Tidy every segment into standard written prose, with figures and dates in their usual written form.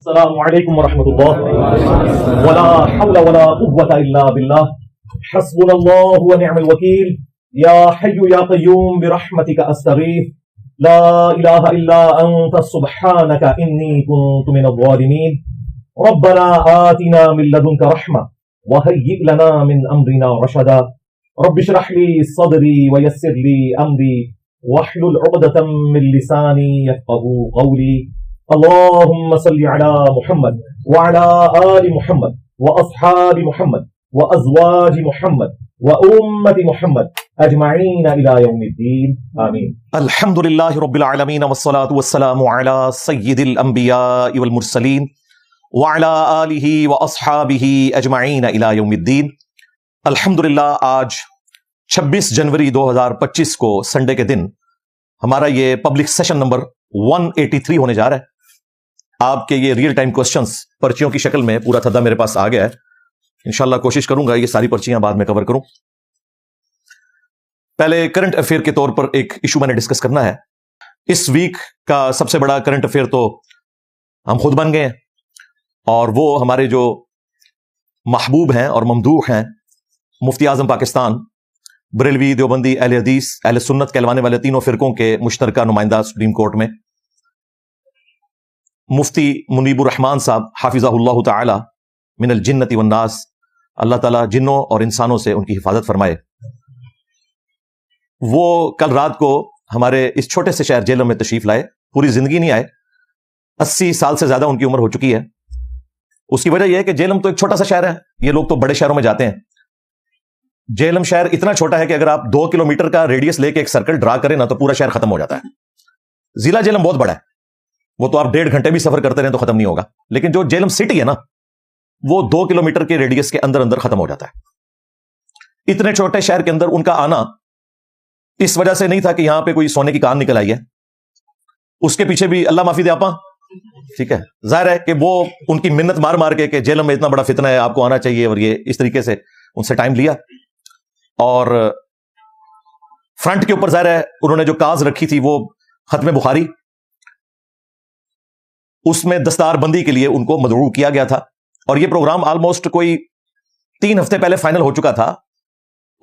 السلام علیکم ورحمۃ اللہ ولا حول ولا قوة الا باللہ حسبنا اللہ ونعم الوکیل یا حی یا قیوم برحمتک استغیث لا الہ الا انت سبحانک انی کنت من الظالمین ربنا آتنا من لدنک رحمة وهیئ لنا من امرنا رشدا رب اشرح لی صدری ویسر لی امری واحلل عقدة من لسانی یفقهوا قولی اللهم صل على محمد وعلى آل محمد وأصحاب محمد وأزواج محمد وأمة محمد أجمعين إلى يوم الدين آمين. الحمد لله رب العالمين والصلاة والسلام على سيد الأنبياء والمرسلين وعلى آله وأصحابه أجمعين إلى يوم الدين. الحمدللہ آج 26 جنوری 2025 کو سنڈے کے دن ہمارا یہ پبلک سیشن نمبر 183 ہونے جا رہا ہے. آپ کے یہ ریئل ٹائم کوسچنز پرچیوں کی شکل میں پورا تھدا میرے پاس آ گیا ہے. انشاءاللہ کوشش کروں گا یہ ساری پرچیاں بعد میں کور کروں. پہلے کرنٹ افیئر کے طور پر ایک ایشو میں نے ڈسکس کرنا ہے. اس ویک کا سب سے بڑا کرنٹ افیئر تو ہم خود بن گئے ہیں، اور وہ ہمارے جو محبوب ہیں اور ممدوح ہیں مفتی اعظم پاکستان، بریلوی، دیوبندی، اہل حدیث، اہل سنت کہلوانے والے تینوں فرقوں کے مشترکہ نمائندہ سپریم کورٹ میں مفتی منیب الرحمان صاحب حافظہ اللہ تعالی من الجنت والناس، اللہ تعالیٰ جنوں اور انسانوں سے ان کی حفاظت فرمائے. وہ کل رات کو ہمارے اس چھوٹے سے شہر جیلم میں تشریف لائے. پوری زندگی نہیں آئے، 80 سال سے زیادہ ان کی عمر ہو چکی ہے. اس کی وجہ یہ ہے کہ جیلم تو ایک چھوٹا سا شہر ہے، یہ لوگ تو بڑے شہروں میں جاتے ہیں. جیلم شہر اتنا چھوٹا ہے کہ اگر آپ 2 کلومیٹر کا ریڈیس لے کے ایک سرکل ڈرا کریں نا تو پورا شہر ختم ہو جاتا ہے. ضلع جیلم بہت بڑا ہے، وہ تو آپ 1.5 گھنٹے بھی سفر کرتے رہیں تو ختم نہیں ہوگا. لیکن جو جیلم سٹی ہے نا وہ 2 کلومیٹر کے ریڈیس کے اندر اندر ختم ہو جاتا ہے. اتنے چھوٹے شہر کے اندر ان کا آنا اس وجہ سے نہیں تھا کہ یہاں پہ کوئی سونے کی کان نکل آئی ہے. اس کے پیچھے بھی اللہ معافی دے آپا، ٹھیک ہے، ظاہر ہے کہ وہ ان کی منت مار مار کے کہ جیلم میں اتنا بڑا فتنہ ہے، آپ کو آنا چاہیے، اور یہ اس طریقے سے ان سے ٹائم لیا. اور فرنٹ کے اوپر ظاہر ہے انہوں نے جو کاز رکھی تھی وہ ختم بخاری، اس میں دستار بندی کے لیے ان کو مدعو کیا گیا تھا. اور یہ پروگرام آلموسٹ کوئی 3 ہفتے پہلے فائنل ہو چکا تھا،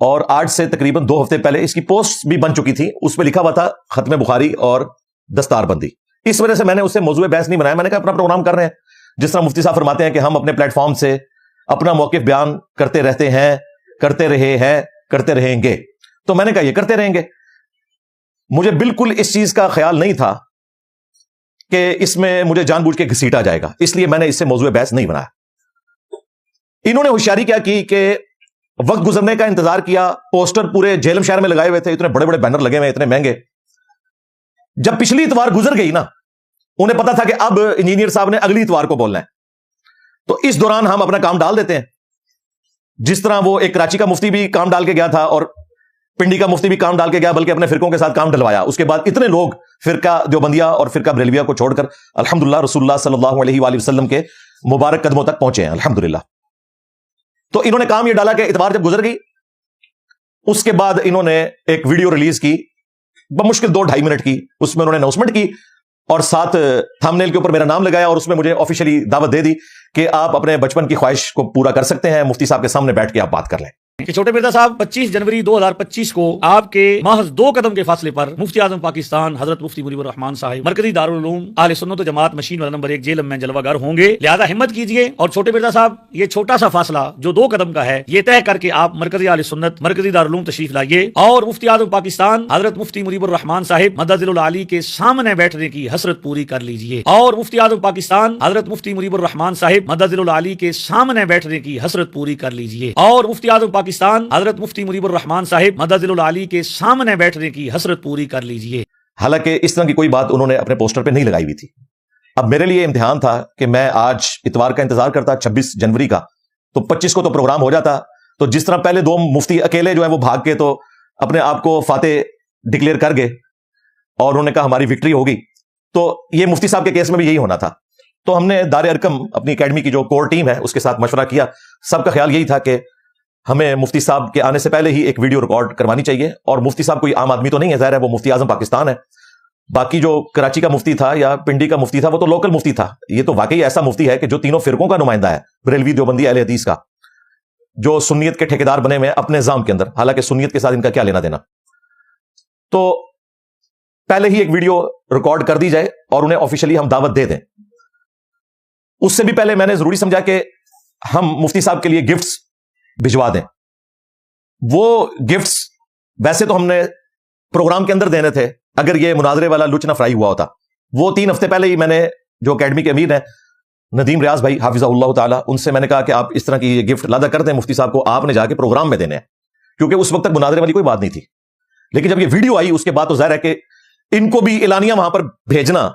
اور آج سے تقریباً 2 ہفتے پہلے اس کی پوسٹ بھی بن چکی تھی. اس پہ لکھا ہوا تھا ختم بخاری اور دستار بندی. اس وجہ سے میں نے اس سے موضوع بحث نہیں بنایا. میں نے کہا اپنا پروگرام کر رہے ہیں، جس طرح مفتی صاحب فرماتے ہیں کہ ہم اپنے پلیٹ فارم سے اپنا موقف بیان کرتے رہتے ہیں، کرتے رہے ہیں، کرتے رہیں گے. تو میں نے کہا یہ کرتے رہیں گے. مجھے بالکل اس چیز کا خیال نہیں تھا کہ اس میں مجھے جان بوجھ کے گھسیٹا جائے گا، اس لیے میں نے اس سے موضوع بحث نہیں بنایا. انہوں نے ہوشیاری کیا کی کہ وقت گزرنے کا انتظار کیا. پوسٹر پورے جیلم شہر میں لگائے ہوئے تھے، اتنے بڑے بڑے بینر لگے ہوئے، اتنے مہنگے. جب پچھلی اتوار گزر گئی نا، انہیں پتا تھا کہ اب انجینئر صاحب نے اگلی اتوار کو بولنا ہے، تو اس دوران ہم اپنا کام ڈال دیتے ہیں. جس طرح وہ ایک کراچی کا مفتی بھی کام ڈال کے گیا تھا اور پنڈی کا مفتی بھی کام ڈال کے گیا، بلکہ اپنے فرقوں کے ساتھ کام ڈلوایا. اس کے بعد اتنے لوگ فرقہ دیوبندیہ اور فرقہ بریلویہ کو چھوڑ کر الحمدللہ رسول اللہ صلی اللہ علیہ وآلہ وسلم کے مبارک قدموں تک پہنچے ہیں الحمدللہ. تو انہوں نے کام یہ ڈالا کہ اتوار جب گزر گئی، اس کے بعد انہوں نے ایک ویڈیو ریلیز کی بمشکل 2-2.5 منٹ کی. اس میں انہوں نے اناؤنسمنٹ کی اور ساتھ تھمبنیل کے اوپر میرا نام لگایا، اور اس میں مجھے آفیشلی دعوت دے دی کہ آپ اپنے بچپن کی خواہش کو پورا کر سکتے ہیں، مفتی صاحب کے سامنے بیٹھ کے آپ بات کر لیں. کہ چھوٹے مرزا صاحب 25 جنوری 2025 کو آپ کے محض 2 قدم کے فاصلے پر مفتی اعظم پاکستان حضرت مفتی منیب الرحمان صاحب مرکزی دارالعلوم اہل سنت و جماعت مشین والا نمبر 1 جیلم میں جلوہ گر ہوں گے. لہذا ہمت کیجئے، اور چھوٹے مرزا صاحب یہ چھوٹا سا فاصلہ جو 2 قدم کا ہے یہ طے کر کے آپ مرکزی اہل سنت مرکزی دارالعلوم تشریف لائیے، اور مفتی اعظم پاکستان حضرت مفتی منیب الرحمان صاحب مدد العالی کے سامنے بیٹھنے کی حسرت پوری کر لیجئے. اور مفتی اعظم پاکستان حضرت مفتی منیب الرحمان صاحب مدد العالی کے سامنے بیٹھنے کی حسرت پوری کر لیجئے. اور مفتی اعظم پاکستان حضرت مفتی منیب الرحمان صاحب مدد العالی کے سامنے بیٹھنے کی حسرت پوری کر لیجئے. حالانکہ اس طرح کی کوئی بات انہوں نے اپنے پوسٹر پہ نہیں لگائی ہوئی تھی. اب میرے لیے امتحان تھا کہ میں آج اتوار کا انتظار کرتا 26 جنوری کا، تو 25 کو تو پروگرام ہو جاتا. تو جس طرح پہلے 2 مفتی اکیلے جو ہیں وہ بھاگ کے تو اپنے آپ کو فاتح ڈکلیئر کر گئے اور انہوں نے کہا ہماری وکٹری ہوگی، تو یہ مفتی صاحب کے کیس میں بھی یہی ہونا تھا. تو ہم نے دار ارکم اپنی اکیڈمی کی جو کور ٹیم ہے اس کے ساتھ مشورہ کیا. سب کا خیال یہی تھا کہ ہمیں مفتی صاحب کے آنے سے پہلے ہی ایک ویڈیو ریکارڈ کروانی چاہیے. اور مفتی صاحب کوئی عام آدمی تو نہیں ہے، ظاہر ہے وہ مفتی اعظم پاکستان ہے، باقی جو کراچی کا مفتی تھا یا پنڈی کا مفتی تھا وہ تو لوکل مفتی تھا. یہ تو واقعی ایسا مفتی ہے کہ جو تینوں فرقوں کا نمائندہ ہے, بریلوی, دیوبندی, اہل حدیث کا, جو سنیت کے ٹھیکیدار بنے ہوئے اپنے نظام کے اندر, حالانکہ سنیت کے ساتھ ان کا کیا لینا دینا. تو پہلے ہی ایک ویڈیو ریکارڈ کر دی جائے اور انہیں آفیشلی ہم دعوت دے دیں. اس سے بھی پہلے میں نے ضروری سمجھا کہ ہم مفتی صاحب کے لیے گفٹس بھجوا دیں. وہ گفٹس ویسے تو ہم نے پروگرام کے اندر دینے تھے اگر یہ مناظرے والا لچ نہ فرائی ہوا ہوتا. وہ 3 ہفتے پہلے ہی میں نے جو اکیڈمی کے امیر ہیں ندیم ریاض بھائی حافظہ اللہ تعالیٰ, ان سے میں نے کہا کہ آپ اس طرح کی یہ گفٹ لادا کر دیں مفتی صاحب کو, آپ نے جا کے پروگرام میں دینے ہیں, کیونکہ اس وقت تک مناظرے والی کوئی بات نہیں تھی. لیکن جب یہ ویڈیو آئی اس کے بعد تو ظاہر ہے کہ ان کو بھی اعلانیہ وہاں پر بھیجنا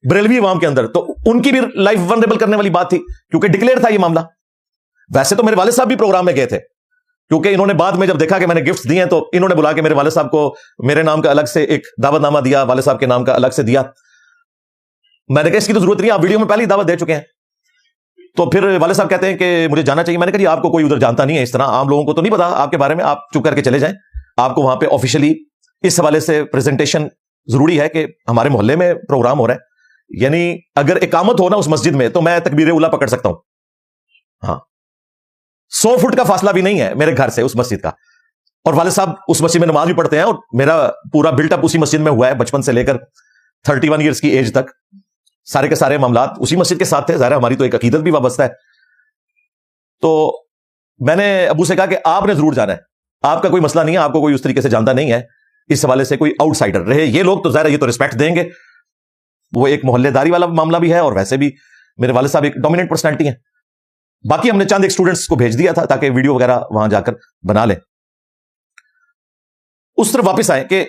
بریلوی عوام کے اندر تو ان کی بھی لائف ونریبل کرنے والی بات تھی, کیونکہ ڈکلیئر تھا یہ معاملہ. ویسے تو میرے والد صاحب بھی پروگرام میں گئے تھے, کیونکہ انہوں نے بعد میں جب دیکھا کہ میں نے گفٹس دیے ہیں تو انہوں نے بلا کے میرے والد صاحب کو میرے نام کا الگ سے ایک دعوت نامہ دیا, والد صاحب کے نام کا الگ سے دیا. میں نے کہا اس کی تو ضرورت نہیں, آپ ویڈیو میں پہلے ہی دعوت دے چکے ہیں. تو پھر والد صاحب کہتے ہیں کہ مجھے جانا چاہیے. میں نے کہا جی آپ کو کوئی ادھر جانتا نہیں ہے, اس طرح عام لوگوں کو تو نہیں پتا آپ کے بارے میں, آپ چپ کر کے چلے جائیں. آپ کو وہاں پہ آفیشلی اس حوالے سے پریزنٹیشن ضروری ہے کہ ہمارے محلے میں پروگرام ہو رہا ہے, یعنی اگر اقامت ہو نا اس مسجد میں تو میں تکبیر اولا پکڑ سکتا ہوں. ہاں 100 فٹ کا فاصلہ بھی نہیں ہے میرے گھر سے اس مسجد کا, اور والد صاحب اس مسجد میں نماز بھی پڑھتے ہیں, اور میرا پورا بلٹ اپ اسی مسجد میں ہوا ہے بچپن سے لے کر 31 ایئرس کی ایج تک. سارے کے سارے معاملات اسی مسجد کے ساتھ تھے, ظاہر ہماری تو ایک عقیدت بھی وابستہ ہے. تو میں نے ابو سے کہا کہ آپ نے ضرور جانا ہے, آپ کا کوئی مسئلہ نہیں ہے, آپ کو کوئی اس طریقے سے جانتا نہیں ہے, اس حوالے سے کوئی آؤٹ سائڈر رہے یہ لوگ تو ظاہر ہے یہ تو ریسپیکٹ دیں گے. وہ ایک محلے داری والا معاملہ بھی ہے, اور ویسے بھی میرے والد صاحب ایک ڈومیننٹ پرسنالٹی ہیں. باقی ہم نے چند ایک اسٹوڈنٹس کو بھیج دیا تھا تاکہ ویڈیو وغیرہ وہاں جا کر بنا لیں. اس طرف واپس آئے کہ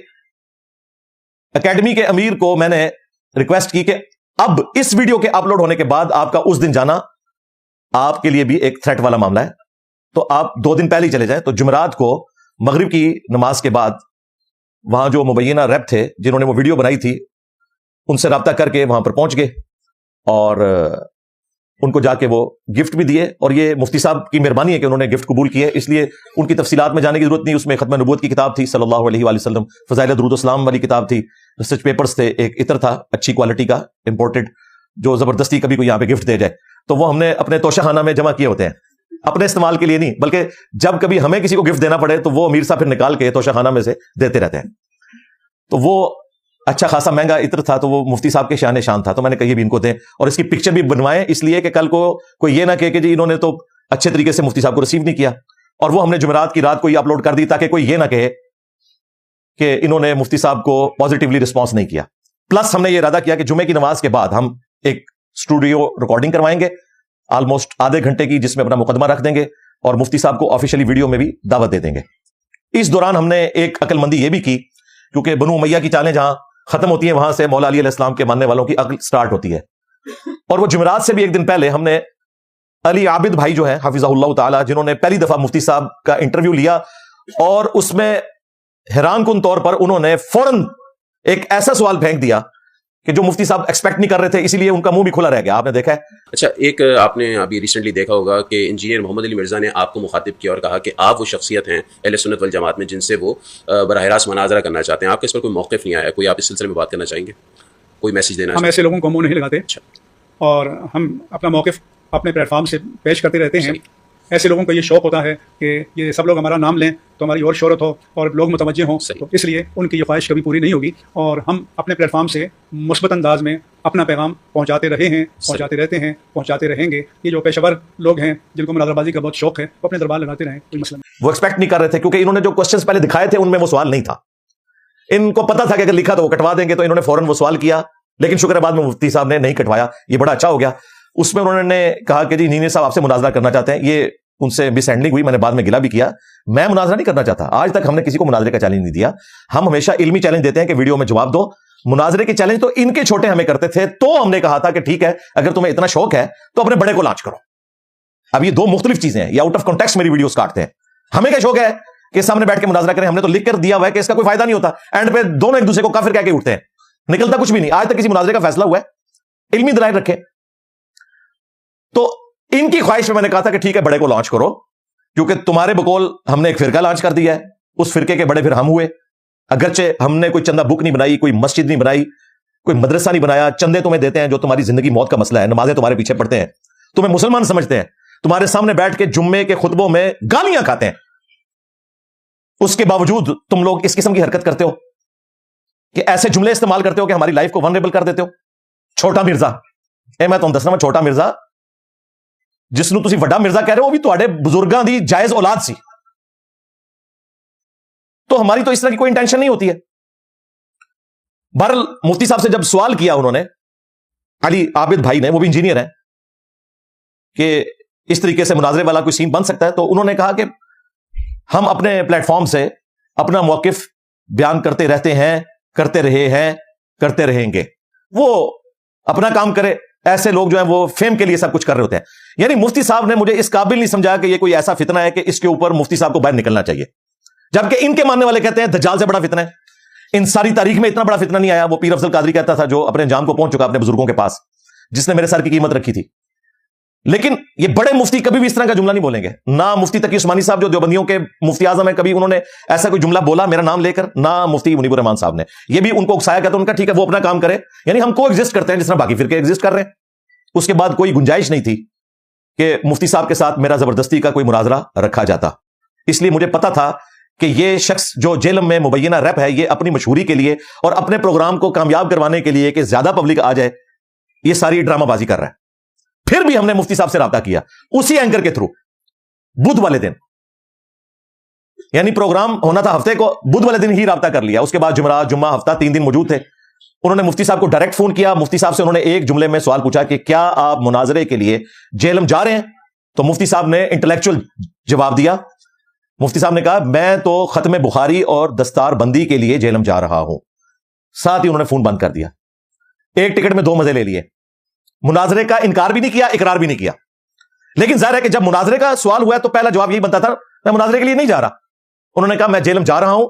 اکیڈمی کے امیر کو میں نے ریکویسٹ کی کہ اب اس ویڈیو کے اپلوڈ ہونے کے بعد آپ کا اس دن جانا آپ کے لیے بھی ایک تھریٹ والا معاملہ ہے, تو آپ 2 دن پہلے ہی چلے جائیں. تو جمعرات کو مغرب کی نماز کے بعد وہاں جو مبینہ ریپ تھے جنہوں نے وہ ویڈیو بنائی تھی ان سے رابطہ کر کے وہاں پر پہنچ گئے, اور ان کو جا کے وہ گفٹ بھی دیے. اور یہ مفتی صاحب کی مہربانی ہے کہ انہوں نے گفٹ قبول کی ہے, اس لیے ان کی تفصیلات میں جانے کی ضرورت نہیں. اس میں ختم نبوت کی کتاب تھی صلی اللہ علیہ وآلہ وسلم, فضائل درود السلام والی کتاب تھی, ریسرچ پیپرز تھے, ایک عطر تھا اچھی کوالٹی کا امپورٹڈ جو زبردستی کبھی کوئی یہاں پہ گفٹ دے جائے تو وہ ہم نے اپنے توشہ خانہ میں جمع کیے ہوتے ہیں, اپنے استعمال کے لیے نہیں بلکہ جب کبھی ہمیں کسی کو گفٹ دینا پڑے تو وہ امیر صاحب پھر نکال کے توشہ خانہ میں سے دیتے رہتے ہیں. تو وہ اچھا خاصا مہنگا عطر تھا, تو وہ مفتی صاحب کے شان تھا. تو میں نے کہا یہ بھی ان کو دیں, اور اس کی پکچر بھی بنوائیں, اس لیے کہ کل کو کوئی یہ نہ کہے کہ جی انہوں نے تو اچھے طریقے سے مفتی صاحب کو ریسیو نہیں کیا. اور وہ ہم نے جمعرات کی رات کو یہ اپلوڈ کر دی تاکہ کوئی یہ نہ کہے کہ انہوں نے مفتی صاحب کو پازیٹیولی رسپانس نہیں کیا. پلس ہم نے یہ ارادہ کیا کہ جمعے کی نماز کے بعد ہم ایک اسٹوڈیو ریکارڈنگ کروائیں گے آلموسٹ آدھے گھنٹے کی, جس میں اپنا مقدمہ رکھ دیں گے اور مفتی صاحب کو آفیشلی ویڈیو میں بھی دعوت دے دیں گے. اس دوران ہم نے ایک عقل مندی یہ بھی کی, کیونکہ بنو امیہ کی چالیں جہاں ختم ہوتی ہیں وہاں سے مولا علی علیہ السلام کے ماننے والوں کی عقل سٹارٹ ہوتی ہے. اور وہ جمعرات سے بھی ایک دن پہلے ہم نے علی عابد بھائی جو ہیں حافظہ اللہ تعالی, جنہوں نے پہلی دفعہ مفتی صاحب کا انٹرویو لیا, اور اس میں حیران کن طور پر انہوں نے فوراً ایک ایسا سوال پھینک دیا کہ جو مفتی صاحب ایکسپیکٹ نہیں کر رہے تھے, اسی لیے ان کا منہ بھی کھلا رہ گیا. آپ نے دیکھا ہے. اچھا, ایک آپ نے ابھی ریسنٹلی دیکھا ہوگا کہ انجینئر محمد علی مرزا نے آپ کو مخاطب کیا اور کہا کہ آپ وہ شخصیت ہیں اہل سنت والجماعت میں جن سے وہ براہ راست مناظرہ کرنا چاہتے ہیں. آپ کے اس پر کوئی موقف نہیں آیا, کوئی آپ اس سلسلے میں بات کرنا چاہیں گے, کوئی میسج دینا؟ ہم ایسے لوگوں کو منہ نہیں لگاتے, اور ہم اپنا موقف اپنے پلیٹ فارم سے پیش کرتے رہتے ہیں. ایسے لوگوں کو یہ شوق ہوتا ہے کہ یہ سب لوگ ہمارا نام لیں تو ہماری اور شہرت ہو اور لوگ متوجہ ہوں, تو اس لیے ان کی یہ خواہش کبھی پوری نہیں ہوگی. اور ہم اپنے پلیٹ فارم سے مثبت انداز میں اپنا پیغام پہنچاتے رہے ہیں, پہنچاتے رہتے ہیں, پہنچاتے رہیں گے. یہ جو پیشہ ور لوگ ہیں جن کو مناظرہ بازی کا بہت شوق ہے وہ اپنے دربار لگاتے رہیں, کوئی مسئلہ نہیں. وہ ایکسپیکٹ نہیں کر رہے تھے کیونکہ انہوں نے جو کوسچنز پہلے دکھائے تھے ان میں وہ سوال نہیں تھا. ان کو پتا تھا کہ اگر لکھا تو وہ کٹوا دیں گے, تو انہوں نے فوراً وہ سوال کیا. لیکن شکر ہے بعد میں مفتی صاحب نے نہیں کٹوایا, یہ بڑا اچھا ہو گیا. اس میں انہوں نے کہا کہ جی نینے صاحب آپ سے مناظرہ کرنا چاہتے ہیں. یہ ان سے مس ہینڈلنگ ہوئی, میں نے بعد میں گلا بھی کیا. میں مناظرہ نہیں کرنا چاہتا, آج تک ہم نے کسی کو مناظرے کا چیلنج نہیں دیا. ہم ہمیشہ علمی چیلنج دیتے ہیں کہ ویڈیو میں جواب دو. مناظرے کے چیلنج تو ان کے چھوٹے ہمیں کرتے تھے, تو ہم نے کہا تھا کہ ٹھیک ہے اگر تمہیں اتنا شوق ہے تو اپنے بڑے کو لانچ کرو. اب یہ 2 مختلف چیزیں ہیں, یہ آؤٹ آف کانٹیکسٹ میری ویڈیوز کاٹتے ہیں. ہمیں کیا شوق ہے کہ سامنے بیٹھ کے مناظرہ کریں, ہم نے تو لکھ کر دیا ہوا ہے کہ اس کا کوئی فائدہ نہیں ہوتا. اینڈ پہ دونوں ایک دوسرے کو کافر کہہ کے اٹھتے ہیں, نکلتا کچھ بھی نہیں. آج تک کسی مناظرے کا فیصلہ ہوا ہے, علمی دلائل رکھے. تو ان کی خواہش میں نے کہا تھا کہ ٹھیک ہے بڑے کو لانچ کرو, کیونکہ تمہارے بقول ہم نے ایک فرقہ لانچ کر دیا ہے, اس فرقے کے بڑے پھر ہم ہوئے, اگرچہ ہم نے کوئی چندہ بک نہیں بنائی, کوئی مسجد نہیں بنائی, کوئی مدرسہ نہیں بنایا, چندے تمہیں دیتے ہیں جو تمہاری زندگی موت کا مسئلہ ہے, نمازیں تمہارے پیچھے پڑھتے ہیں, تمہیں مسلمان سمجھتے ہیں, تمہارے سامنے بیٹھ کے جمعے کے خطبوں میں گالیاں کھاتے ہیں, اس کے باوجود تم لوگ اس قسم کی حرکت کرتے ہو کہ ایسے جملے استعمال کرتے ہو کہ ہماری لائف کو ونریبل کر دیتے ہو. چھوٹا مرزا, میں تمہیں دسنا, چھوٹا مرزا جس نو تسی وڈا مرزا کہہ رہے ہو, وہ بھی تواڈے بزرگاں دی جائز اولاد سی. تو ہماری تو اس طرح کی کوئی انٹینشن نہیں ہوتی ہے. بہرحال مفتی صاحب سے جب سوال کیا انہوں نے, علی عابد بھائی نے, وہ بھی انجینئر ہیں, کہ اس طریقے سے مناظرے والا کوئی سین بن سکتا ہے, تو انہوں نے کہا کہ ہم اپنے پلیٹ فارم سے اپنا موقف بیان کرتے رہتے ہیں, کرتے رہے ہیں, کرتے رہیں گے. وہ اپنا کام کرے, ایسے لوگ جو ہیں وہ فیم کے لیے سب کچھ کر رہے ہوتے ہیں. یعنی مفتی صاحب نے مجھے اس قابل نہیں سمجھا کہ یہ کوئی ایسا فتنہ ہے کہ اس کے اوپر مفتی صاحب کو باہر نکلنا چاہیے, جبکہ ان کے ماننے والے کہتے ہیں دجال سے بڑا فتنہ ہے. ان ساری تاریخ میں اتنا بڑا فتنہ نہیں آیا. وہ پیر افضل قادری کہتا تھا, جو اپنے انجام کو پہنچ چکا اپنے بزرگوں کے پاس, جس نے میرے سر کی قیمت رکھی تھی. لیکن یہ بڑے مفتی کبھی بھی اس طرح کا جملہ نہیں بولیں گے. نہ مفتی تقی عثمانی صاحب جو دیوبندیوں کے مفتی اعظم ہیں, کبھی انہوں نے ایسا کوئی جملہ بولا میرا نام لے کر, نہ مفتی منیب الرحمان صاحب نے. یہ بھی ان کو اکسایا کہتا ان کا ٹھیک ہے وہ اپنا کام کرے. یعنی ہم کو ایگزسٹ کرتے ہیں جس طرح باقی فرقے ایگزسٹ کر رہے ہیں. اس کے بعد کوئی گنجائش نہیں تھی کہ مفتی صاحب کے ساتھ میرا زبردستی کا کوئی مناظرہ رکھا جاتا. اس لیے مجھے پتا تھا کہ یہ شخص جو جیلم میں مبینہ ریپ ہے, یہ اپنی مشہوری کے لیے اور اپنے پروگرام کو کامیاب کروانے کے لیے کہ زیادہ پبلک آ جائے, یہ ساری ڈرامہ بازی کر رہا ہے. پھر بھی ہم نے مفتی صاحب سے رابطہ کیا اسی اینکر کے تھرو, بدھ والے دن. یعنی پروگرام ہونا تھا ہفتے کو, بدھ والے دن ہی رابطہ کر لیا. اس کے بعد جمعرات, جمعہ, ہفتہ, 3 دن موجود تھے. انہوں نے مفتی صاحب کو ڈائریکٹ فون کیا. مفتی صاحب سے انہوں نے ایک جملے میں سوال پوچھا کہ کیا آپ مناظرے کے لیے جیلم جا رہے ہیں؟ تو مفتی صاحب نے انٹلیکچوئل جواب دیا. مفتی صاحب نے کہا میں تو ختم بخاری اور دستار بندی کے لیے جیلم جا رہا ہوں. ساتھ ہی انہوں نے فون بند کر دیا. ایک ٹکٹ میں 2 مزے لے لیے. مناظرے کا انکار بھی نہیں کیا, اقرار بھی نہیں کیا. لیکن ظاہر ہے کہ جب مناظرے کا سوال ہوا تو پہلا جواب یہی بنتا تھا میں مناظرے کے لیے نہیں جا رہا. انہوں نے کہا میں جیلم جا رہا ہوں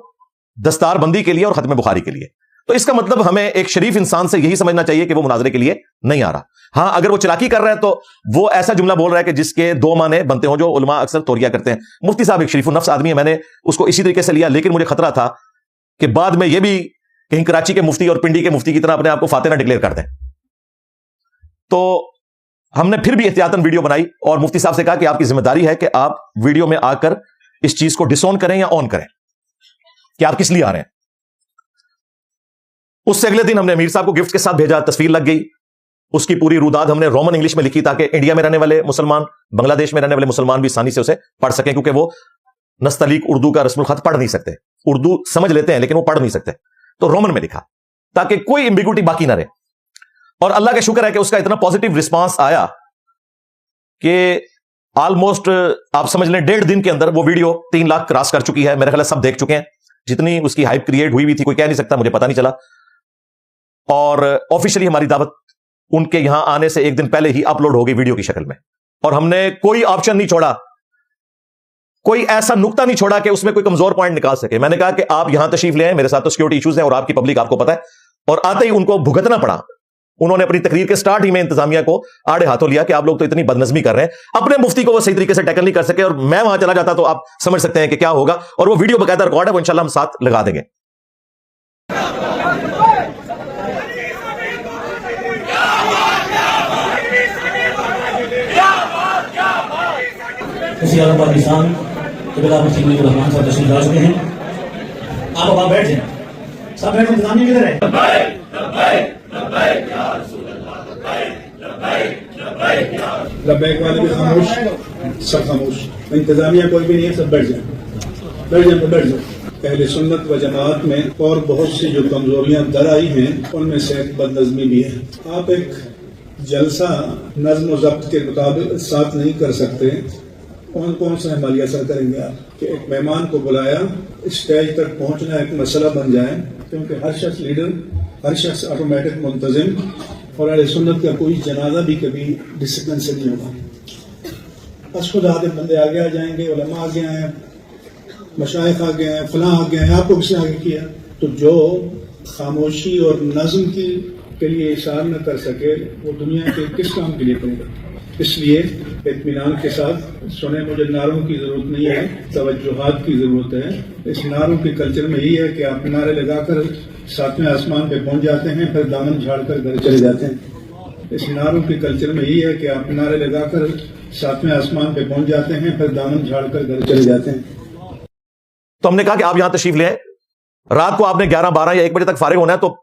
دستار بندی کے لیے اور ختم بخاری کے لیے. تو اس کا مطلب ہمیں ایک شریف انسان سے یہی سمجھنا چاہیے کہ وہ مناظرے کے لیے نہیں آ رہا. ہاں اگر وہ چلاکی کر رہا ہے تو وہ ایسا جملہ بول رہا ہے کہ جس کے 2 معنی بنتے ہوں, جو علماء اکثر توریہ کرتے ہیں. مفتی صاحب ایک شریف النفس آدمی ہے, میں نے اس کو اسی طریقے سے لیا. لیکن مجھے خطرہ تھا کہ بعد میں یہ بھی کہیں کراچی کے مفتی اور پنڈی کے مفتی کی طرح اپنے آپ کو فاتح نہ ڈکلیئر کر دیں. تو ہم نے پھر بھی احتیاطاً ویڈیو بنائی اور مفتی صاحب سے کہا کہ آپ کی ذمہ داری ہے کہ آپ ویڈیو میں آ کر اس چیز کو ڈس آن کریں یا آن کریں کہ آپ کس لیے آ رہے ہیں. اس سے اگلے دن ہم نے امیر صاحب کو گفٹ کے ساتھ بھیجا, تصویر لگ گئی. اس کی پوری روداد ہم نے رومن انگلش میں لکھی تاکہ انڈیا میں رہنے والے مسلمان, بنگلہ دیش میں رہنے والے مسلمان بھی آسانی سے اسے پڑھ سکیں, کیونکہ وہ نستعلیق اردو کا رسم الخط پڑھ نہیں سکتے. اردو سمجھ لیتے ہیں لیکن وہ پڑھ نہیں سکتے. تو رومن میں لکھا تاکہ کوئی ایمبیگوٹی باقی نہ رہے. اور اللہ کا شکر ہے کہ اس کا اتنا پازیٹیو رسپانس آیا کہ آلموسٹ آپ سمجھ لیں 1.5 دن کے اندر وہ ویڈیو 3 لاکھ کراس کر چکی ہے. میرے خیال سب دیکھ چکے ہیں. جتنی اس کی ہائپ کریٹ ہوئی تھی کوئی کہہ نہیں سکتا, مجھے پتا نہیں چلا. اور آفیشلی ہماری دعوت ان کے یہاں آنے سے 1 دن پہلے ہی اپلوڈ ہو گئی ویڈیو کی شکل میں. اور ہم نے کوئی آپشن نہیں چھوڑا, کوئی ایسا نقطہ نہیں چھوڑا کہ اس میں کوئی کمزور پوائنٹ نکال سکے. میں نے کہا کہ آپ یہاں تشریف لے آئیں, میرے ساتھ تو سیکورٹی ایشوز ہیں اور آپ کی پبلک آپ کو پتا ہے. اور آتے ہی ان کو بھگتنا پڑا. انہوں نے اپنی تقریر کے سٹارٹ ہی میں انتظامیہ کو آڑے ہاتھوں لیا کہ آپ لوگ تو اتنی بدنظمی کر رہے ہیں. اپنے مفتی کو وہ صحیح طریقے سے ٹیکل نہیں کر سکے, اور میں وہاں چلا جاتا تو آپ سمجھ سکتے ہیں کہ کیا ہوگا. اور وہ ویڈیو باقاعدہ ریکارڈ ہے, وہ انشاءاللہ ہم ساتھ لگا دیں گے. پاکستان منیب الرحمان صاحب تشریف لا چکے ہیں. آپ بیٹھ جائیں. سب بیٹھ انتظامیہ کدھر ہے؟ لبیک والے بھی خاموش, سب خاموش. انتظامیہ کوئی بھی نہیں ہے, سب بیٹھ جائیں, بیٹھ جائیں, بیٹھ جائیں. اہل سنت و جماعت میں اور بہت سی جو کمزوریاں در آئی ہیں ان میں سے ایک بد نظمی بھی ہے. آپ ایک جلسہ نظم و ضبط کے مطابق ساتھ نہیں کر سکتے. کون سا عملیہ اثر کریں گے آپ کہ ایک مہمان کو بلایا, اسٹیج تک پہنچنا ایک مسئلہ بن جائے, کیونکہ ہر شخص لیڈر, ہر شخص آٹومیٹک منتظم, اور اہل سنت کا کوئی جنازہ بھی کبھی ڈسپلن سے نہیں ہوگا. بس خود آدھے بندے آگے آ جائیں گے, علماء آگے آئے ہیں, مشائخ آگے ہیں, فلاں آگے ہیں, آپ کو کس نے آگے کیا؟ تو جو خاموشی اور نظم کے لیے اشارہ نہ کر سکے وہ دنیا کے کس کام کے لیے کرے گا؟ اس لیے اطمینان کے ساتھ سنیں. مجھے نعروں کی ضرورت نہیں ہے, توجہات کی ضرورت ہے. اس نعروں کے کلچر میں یہی ہے کہ آپ نعرے لگا کر 7ویں آسمان پہ پہنچ جاتے ہیں, پھر دامن جھاڑ کر گھر چلے جاتے ہیں. اس نعروں کے کلچر میں یہی ہے کہ آپ نعرے لگا کر 7ویں آسمان پہ پہنچ جاتے ہیں, پھر دامن جھاڑ کر گھر چلے جاتے ہیں. تو ہم نے کہا کہ آپ یہاں تشریف لے آئیں. رات کو آپ نے 11, 12 یا 1 بجے تک فارغ ہونا ہے, تو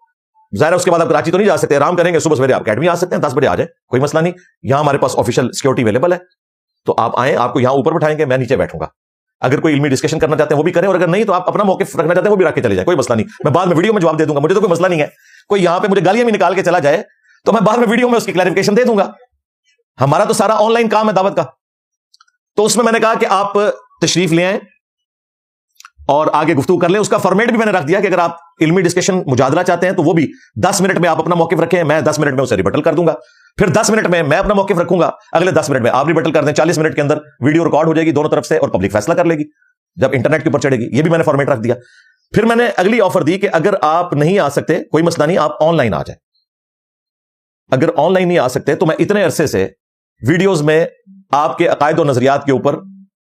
ظاہر ہے اس کے بعد آپ کراچی تو نہیں جا سکتے, آرام کریں گے. صبح سویرے آپ اکیڈمی آ سکتے ہیں, 10 بجے آ جائیں, کوئی مسئلہ نہیں. یہاں ہمارے پاس آفیشیل سیکورٹی اویلیبل ہے, تو آپ آئیں. آپ کو یہاں اوپر بٹھائیں گے, میں نیچے بیٹھوں گا. اگر کوئی علمی ڈسکشن کرنا چاہتے ہیں وہ بھی کریں, اور اگر نہیں تو آپ اپنا موقف رکھنا چاہتے ہیں وہ بھی رکھ کے چلے جائیں, کوئی مسئلہ نہیں. میں بعد میں ویڈیو میں جواب دے دوں گا, مجھے تو کوئی مسئلہ نہیں ہے. کوئی یہاں پہ مجھے گالیاں بھی نکال کے چلا جائے تو میں بعد میں ویڈیو میں اس کی کلیریفیکیشن دے دوں گا. ہمارا تو سارا آن لائن کام ہے دعوت کا. تو اس میں نے کہا کہ آپ تشریف لے آئیں اور آگے گفتگو کر لیں. اس کا فارمیٹ بھی میں نے رکھ دیا کہ اگر آپ علمی ڈسکشن مجادلہ چاہتے ہیں تو وہ بھی 10 منٹ میں آپ اپنا موقف رکھیں, میں 10 منٹ میں اسے ریبٹل کر دوں گا. پھر 10 منٹ میں اپنا موقف رکھوں گا, اگلے 10 منٹ میں آپ ریبٹل کر دیں. 40 منٹ کے اندر ویڈیو ریکارڈ ہو جائے گی دونوں طرف سے, اور پبلک فیصلہ کر لے گی جب انٹرنیٹ کے اوپر چڑھے گی. یہ بھی میں نے فارمیٹ رکھ دیا. پھر میں نے اگلی آفر دی کہ اگر آپ نہیں آ سکتے کوئی مسئلہ نہیں, آپ آن لائن آ جائیں. اگر آن لائن نہیں آ سکتے تو میں اتنے عرصے سے ویڈیوز میں آپ کے عقائد و نظریات کے اوپر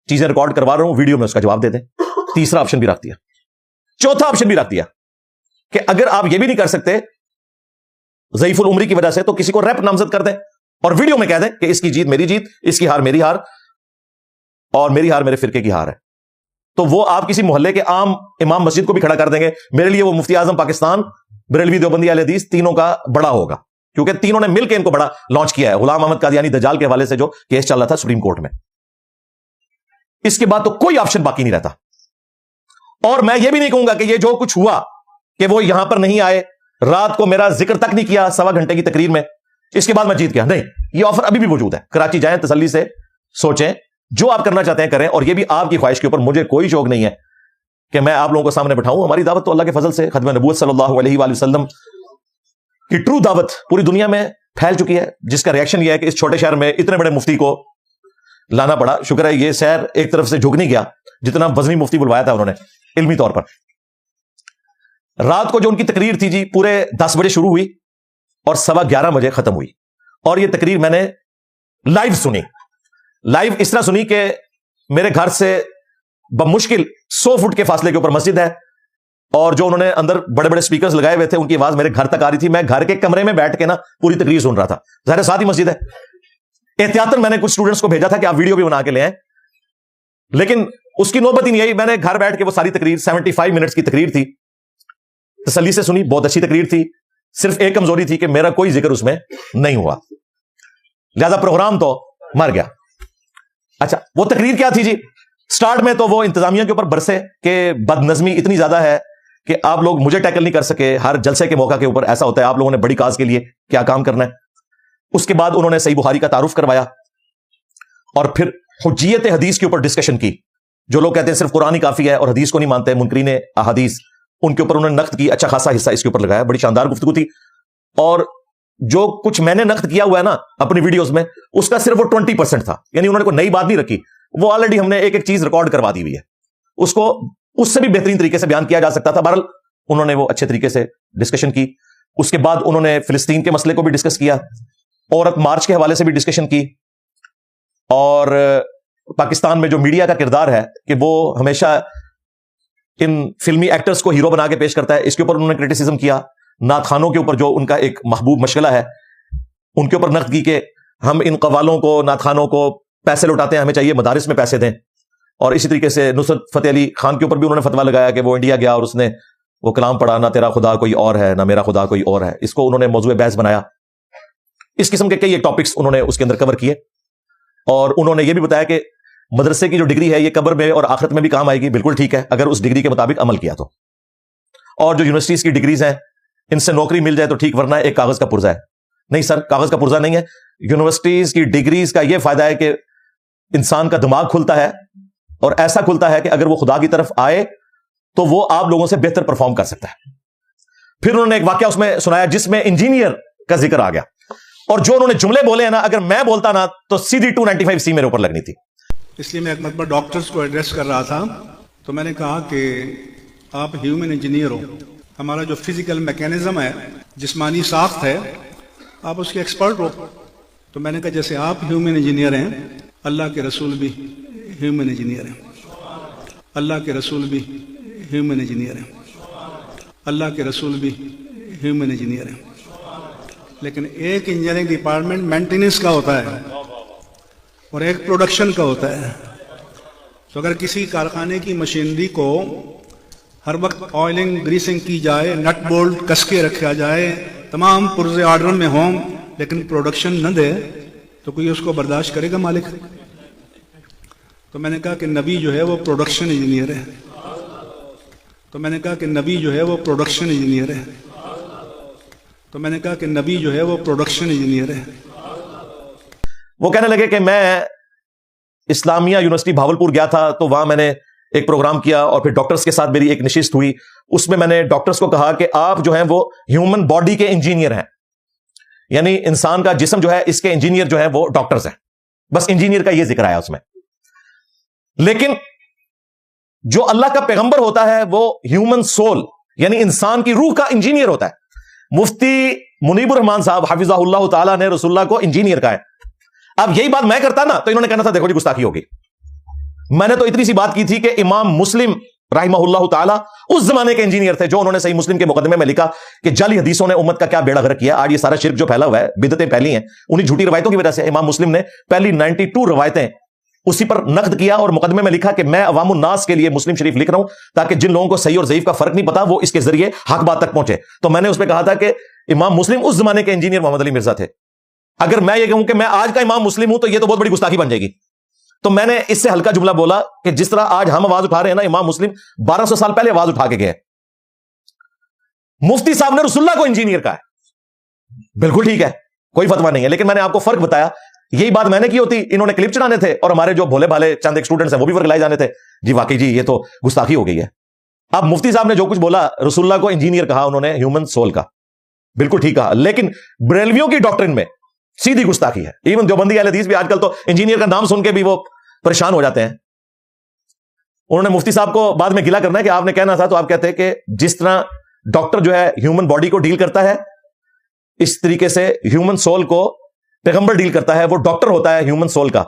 چیزیں ریکارڈ کروا رہا ہوں, ویڈیو میں اس کا جواب دے دیں. تیسرا آپشن بھی رکھ دیا. چوتھا آپشن بھی رکھ دیا کہ اگر آپ یہ بھی نہیں کر سکتے ضعیف العمری کی وجہ سے, تو کسی کو ریپ نامزد کر دیں اور ویڈیو میں کہہ دیں کہ اس کی جیت میری جیت, اس کی ہار میری ہار, اور میری ہار میرے فرقے کی ہار ہے. تو وہ آپ کسی محلے کے عام امام مسجد کو بھی کھڑا کر دیں گے. میرے لیے وہ مفتی اعظم پاکستان, بریلوی, دیوبندی, اہل حدیث تینوں کا بڑا ہوگا, کیونکہ تینوں نے مل کے ان کو بڑا لانچ کیا ہے. غلام احمد قادیانی دجال کے حوالے سے جو کیس چل رہا تھا سپریم کورٹ میں, اس کے بعد تو کوئی آپشن باقی نہیں رہتا. اور میں یہ بھی نہیں کہوں گا کہ یہ جو کچھ ہوا کہ وہ یہاں پر نہیں آئے, رات کو میرا ذکر تک نہیں کیا 1.25 گھنٹے کی تقریر میں, اس کے بعد میں جیت گیا. نہیں, یہ آفر ابھی بھی موجود ہے. کراچی جائیں, تسلی سے سوچیں, جو آپ کرنا چاہتے ہیں کریں. اور یہ بھی آپ کی خواہش کے اوپر, مجھے کوئی شوق نہیں ہے کہ میں آپ لوگوں کو سامنے بٹھاؤں. ہماری دعوت تو اللہ کے فضل سے ختم نبوت صلی اللہ علیہ وآلہ وسلم کی ٹرو دعوت پوری دنیا میں پھیل چکی ہے, جس کا ریئیکشن یہ ہے کہ اس چھوٹے شہر میں اتنے بڑے مفتی کو لانا پڑا. شکر ہے یہ شہر ایک طرف سے جھک نہیں گیا, جتنا وزنی مفتی بلوایا تھا انہوں نے علمی طور پر. رات کو جو ان کی تقریر تھی جی, پورے 10 بجے شروع ہوئی اور 11:15 بجے ختم ہوئی. اور یہ تقریر میں نے لائیو سنی. لائیو اس طرح سنی کہ میرے گھر سے بمشکل 100 فٹ کے فاصلے کے اوپر مسجد ہے, اور جو انہوں نے اندر بڑے بڑے سپیکرز لگائے ہوئے تھے ان کی آواز میرے گھر تک آ رہی تھی. میں گھر کے کمرے میں بیٹھ کے نا پوری تقریر سن رہا تھا. ظاہر ساتھ ہی مسجد ہے. احتیاطاً میں نے کچھ اسٹوڈنٹس کو بھیجا تھا کہ آپ ویڈیو بھی بنا کے لے آئیں, لیکن اس کی نوبت ہی نہیں آئی. میں نے گھر بیٹھ کے وہ ساری تقریر 75 منٹس کی تقریر تھی, تسلی سے سنی. بہت اچھی تقریر تھی. صرف ایک کمزوری تھی کہ میرا کوئی ذکر اس میں نہیں ہوا, لہذا پروگرام تو مر گیا. اچھا, وہ تقریر کیا تھی جی؟ سٹارٹ میں تو وہ انتظامیہ کے اوپر برسے کہ بد نظمی اتنی زیادہ ہے کہ آپ لوگ مجھے ٹیکل نہیں کر سکے. ہر جلسے کے موقع کے اوپر ایسا ہوتا ہے, آپ لوگوں نے بڑی کاز کے لیے کیا کام کرنا ہے. اس کے بعد انہوں نے صحیح بخاری کا تعارف کروایا, اور پھر حجیت حدیث کے اوپر ڈسکشن کی. جو لوگ کہتے ہیں صرف قرآن ہی کافی ہے اور حدیث کو نہیں مانتے, منکرین احادیث, ان کے اوپر انہوں نے نقد کی. اچھا خاصا حصہ اس کے اوپر لگایا. بڑی شاندار گفتگو تھی. اور جو کچھ میں نے نقد کیا ہوا ہے نا اپنی ویڈیوز میں, اس کا صرف وہ 20% تھا. یعنی انہوں نے کوئی نئی بات نہیں رکھی, وہ آلریڈی ہم نے ایک ایک چیز ریکارڈ کروا دی ہوئی ہے. اس کو اس سے بھی بہترین طریقے سے بیان کیا جا سکتا تھا. بہرحال انہوں نے وہ اچھے طریقے سے ڈسکشن کی. اس کے بعد انہوں نے فلسطین کے مسئلے کو بھی ڈسکس کیا, عورت مارچ کے حوالے سے بھی ڈسکشن کی, اور پاکستان میں جو میڈیا کا کردار ہے کہ وہ ہمیشہ ان فلمی ایکٹرز کو ہیرو بنا کے پیش کرتا ہے, اس کے اوپر انہوں نے کرٹیسزم کیا. نعت خوانوں کے اوپر جو ان کا ایک محبوب مشغلہ ہے, ان کے اوپر نقد کی کہ ہم ان قوالوں کو, نعت خوانوں کو پیسے لوٹاتے ہیں, ہمیں چاہیے مدارس میں پیسے دیں. اور اسی طریقے سے نصرت فتح علی خان کے اوپر بھی انہوں نے فتویٰ لگایا کہ وہ انڈیا گیا اور اس نے وہ کلام پڑھا, نہ تیرا خدا کوئی اور ہے نہ میرا خدا کوئی اور ہے. اس کو انہوں نے موضوع بحث بنایا. اس قسم کے کئی ایک ٹاپکس انہوں نے اس کے اندر کور کیے, اور انہوں نے یہ بھی بتایا کہ مدرسے کی جو ڈگری ہے یہ قبر میں اور آخرت میں بھی کام آئے گی. بالکل ٹھیک ہے اگر اس ڈگری کے مطابق عمل کیا تو. اور جو یونیورسٹیز کی ڈگریز ہیں ان سے نوکری مل جائے تو ٹھیک, ورنہ ایک کاغذ کا پرزہ ہے. نہیں سر, کاغذ کا پرزہ نہیں ہے. یونیورسٹیز کی ڈگریز کا یہ فائدہ ہے کہ انسان کا دماغ کھلتا ہے, اور ایسا کھلتا ہے کہ اگر وہ خدا کی طرف آئے تو وہ آپ لوگوں سے بہتر پرفارم کر سکتا ہے. پھر انہوں نے ایک واقعہ اس میں سنایا جس میں انجینئر کا ذکر آ گیا, اور جو انہوں نے جملے بولے ہیں نا, اگر میں بولتا نا تو سیدھی 295C میرے اوپر لگنی تھی. اس لیے میں ایک مرتبہ ڈاکٹرز کو ایڈریس کر رہا تھا, تو میں نے کہا کہ آپ ہیومن انجینئر ہو. ہمارا جو فزیکل میکینزم ہے, جسمانی ساخت ہے, آپ اس کے ایکسپرٹ ہو. تو میں نے کہا جیسے آپ ہیومن انجینئر ہیں اللہ کے رسول بھی ہیومن انجینئر ہیں، اللہ کے رسول بھی ہیومن انجینئر ہیں، اللہ کے رسول بھی ہیومن انجینئر ہیں۔ لیکن ایک انجینئرنگ ڈپارٹمنٹ مینٹیننس کا ہوتا ہے اور ایک پروڈکشن کا ہوتا ہے۔ تو اگر کسی کارخانے کی مشینری کو ہر وقت آئلنگ گریسنگ کی جائے، نٹ بولٹ کس کے رکھا جائے، تمام پرزے آرڈر میں ہوں، لیکن پروڈکشن نہ دے تو کوئی اس کو برداشت کرے گا مالک؟ تو میں نے کہا کہ نبی جو ہے وہ پروڈکشن انجینئر ہے، تو میں نے کہا کہ نبی جو ہے وہ پروڈکشن انجینئر ہے، تو میں نے کہا کہ نبی جو ہے وہ پروڈکشن انجینئر ہے۔ وہ کہنے لگے کہ میں اسلامیہ یونیورسٹی بھاولپور گیا تھا، تو وہاں میں نے ایک پروگرام کیا اور پھر ڈاکٹرز کے ساتھ میری ایک نشست ہوئی، اس میں نے ڈاکٹرز کو کہا کہ آپ جو ہیں وہ ہیومن باڈی کے انجینئر ہیں، یعنی انسان کا جسم جو ہے اس کے انجینئر جو ہیں وہ ڈاکٹرز ہیں، بس انجینئر کا یہ ذکر آیا اس میں۔ لیکن جو اللہ کا پیغمبر ہوتا ہے وہ ہیومن سول یعنی انسان کی روح کا انجینئر ہوتا ہے۔ مفتی منیب الرحمان صاحب حفظہ اللہ تعالیٰ نے رسول اللہ کو انجینئر کہا ہے۔ اب یہی بات میں کرتا نا تو انہوں نے کہنا تھا دیکھو جی گستاخی ہوگی۔ میں نے تو اتنی سی بات کی تھی کہ امام مسلم رحمہ اللہ تعالیٰ اس زمانے کے انجینئر تھے جو انہوں نے صحیح مسلم کے مقدمے میں لکھا کہ جعلی حدیثوں نے امت کا کیا بیڑا غرق کیا۔ آج یہ سارا شرک جو پھیلا ہوا ہے، بدعتیں پھیلی ہیں انہیں جھوٹی روایتوں کی وجہ سے۔ امام مسلم نے پہلی 92 روایتیں اسی پر نقد کیا اور مقدمے میں لکھا کہ میں عوام الناس کے لیے مسلم شریف لکھ رہا ہوں تاکہ جن لوگوں کو صحیح اور ضعیف کا فرق نہیں پتا وہ اس کے ذریعے حق بات تک پہنچے۔ تو میں نے اس پہ کہا تھا کہ امام مسلم اس زمانے کے انجینئر محمد علی مرزا تھے۔ اگر میں یہ کہوں کہ میں آج کا امام مسلم ہوں تو یہ تو بہت بڑی گستاخی بن جائے گی۔ تو میں نے اس سے ہلکا جملہ بولا کہ جس طرح آج ہم آواز اٹھا رہے ہیں نا، امام مسلم 1200 سال پہلے آواز اٹھا کے گئے۔ مفتی صاحب نے رسول اللہ کو انجینئر کہا ہے، بالکل ٹھیک ہے، کوئی فتویٰ نہیں ہے، لیکن میں نے آپ کو فرق بتایا۔ یہی بات میں نے کی ہوتی، انہوں نے کلپ چڑھانے تھے اور ہمارے جو بھولے بھالے چند ایک اسٹوڈنٹس ہیں وہ بھی فرق لائے جانے تھے۔ جی واقعی جی یہ تو گستاخی ہو گئی ہے۔ اب مفتی صاحب نے جو کچھ بولا، رسول اللہ کو انجینئر کہا انہوں نے، ہیومن سول کا، بالکل ٹھیک کہا، لیکن بریلویوں کی ڈاکٹرن میں سیدھی گستاخی ہے۔ ایون دیوبندی اہل حدیث بھی آج کل تو انجینئر کا نام سن کے بھی وہ پریشان ہو جاتے ہیں۔ انہوں نے مفتی صاحب کو بعد میں گلا کرنا ہے کہ آپ نے کہنا تھا، تو آپ کہتے ہیں کہ جس طرح ڈاکٹر جو ہے ہیومن باڈی کو ڈیل کرتا ہے، اس طریقے سے ہیومن سول کو پیغمبر ڈیل کرتا ہے، وہ ڈاکٹر ہوتا ہے ہیومن سول کا،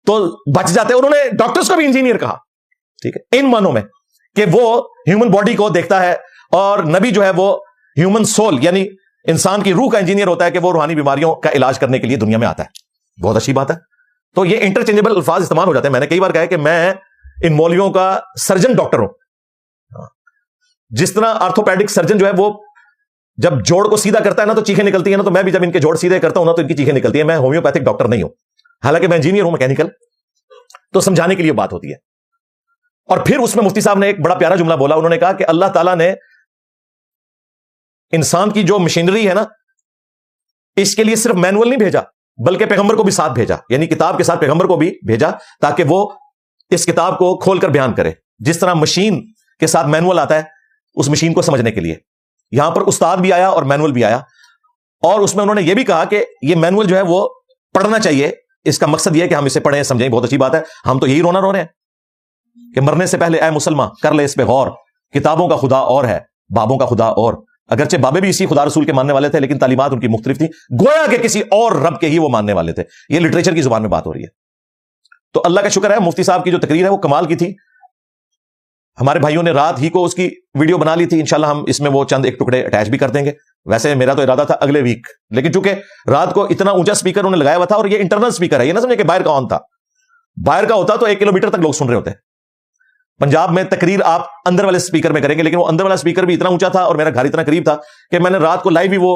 تو بچ جاتے ہیں۔ انہوں نے ڈاکٹرز کو بھی انجینئر کہا، ٹھیک ہے، ان معنوں میں کہ وہ ہیومن باڈی کو دیکھتا ہے، اور نبی جو ہے وہ ہیومن سول یعنی انسان کی روح کا انجینئر ہوتا ہے کہ وہ روحانی بیماریوں کا علاج کرنے کے لیے دنیا میں آتا ہے۔ بہت اچھی بات ہے۔ تو یہ انٹرچینجبل الفاظ استعمال ہو جاتے ہیں۔ میں نے کئی بار کہا ہے کہ میں ان مولویوں کا سرجن ڈاکٹر ہوں۔ جس طرح آرتھوپیڈک سرجن جو ہے وہ جب جوڑ کو سیدھا کرتا ہے نا تو چیخیں نکلتی ہیں نا، تو میں بھی جب ان کے جوڑ سیدھے کرتا ہوں نا تو ان کی چیخیں نکلتی ہیں۔ میں ہومیوپیتھک ڈاکٹر نہیں ہوں، حالانکہ میں انجینئر ہوں میکینیکل، تو سمجھانے کے لیے بات ہوتی ہے۔ اور پھر اس میں مفتی صاحب نے ایک بڑا پیارا جملہ بولا، انہوں نے کہا کہ اللہ تعالیٰ نے انسان کی جو مشینری ہے نا، اس کے لیے صرف مینول نہیں بھیجا بلکہ پیغمبر کو بھی ساتھ بھیجا، یعنی کتاب کے ساتھ پیغمبر کو بھی بھیجا تاکہ وہ اس کتاب کو کھول کر بیان کرے۔ جس طرح مشین کے ساتھ مینول آتا ہے اس مشین کو سمجھنے کے لیے، یہاں پر استاد بھی آیا اور مینول بھی آیا، اور اس میں انہوں نے یہ بھی کہا کہ یہ مینول جو ہے وہ پڑھنا چاہیے۔ اس کا مقصد یہ ہے کہ ہم اسے پڑھیں سمجھیں۔ بہت اچھی بات ہے، ہم تو یہی رونا رو رہے ہیں کہ مرنے سے پہلے اے مسلمان کر لے اس پہ غور، کتابوں کا خدا اور ہے، بابوں کا خدا اور۔ اگرچہ بابے بھی اسی خدا رسول کے ماننے والے تھے لیکن تعلیمات ان کی مختلف تھی، گویا کہ کسی اور رب کے ہی وہ ماننے والے تھے۔ یہ لٹریچر کی زبان میں بات ہو رہی ہے۔ تو اللہ کا شکر ہے مفتی صاحب کی جو تقریر ہے وہ کمال کی تھی۔ ہمارے بھائیوں نے رات ہی کو اس کی ویڈیو بنا لی تھی، انشاءاللہ ہم اس میں وہ چند ایک ٹکڑے اٹیچ بھی کر دیں گے۔ ویسے میرا تو ارادہ تھا اگلے ویک، لیکن چونکہ رات کو اتنا اونچا سپیکر انہوں نے لگایا ہوا تھا، اور یہ انٹرنل سپیکر ہے، یہ نہ سمجھے کہ باہر کا آن تھا، باہر کا ہوتا تو 1 کلومیٹر تک لوگ سن رہے ہوتے۔ پنجاب میں تقریر آپ اندر والے سپیکر میں کریں گے، لیکن وہ اندر والا سپیکر بھی اتنا اونچا تھا اور میرا گھر اتنا قریب تھا کہ میں نے رات کو لائیو ہی وہ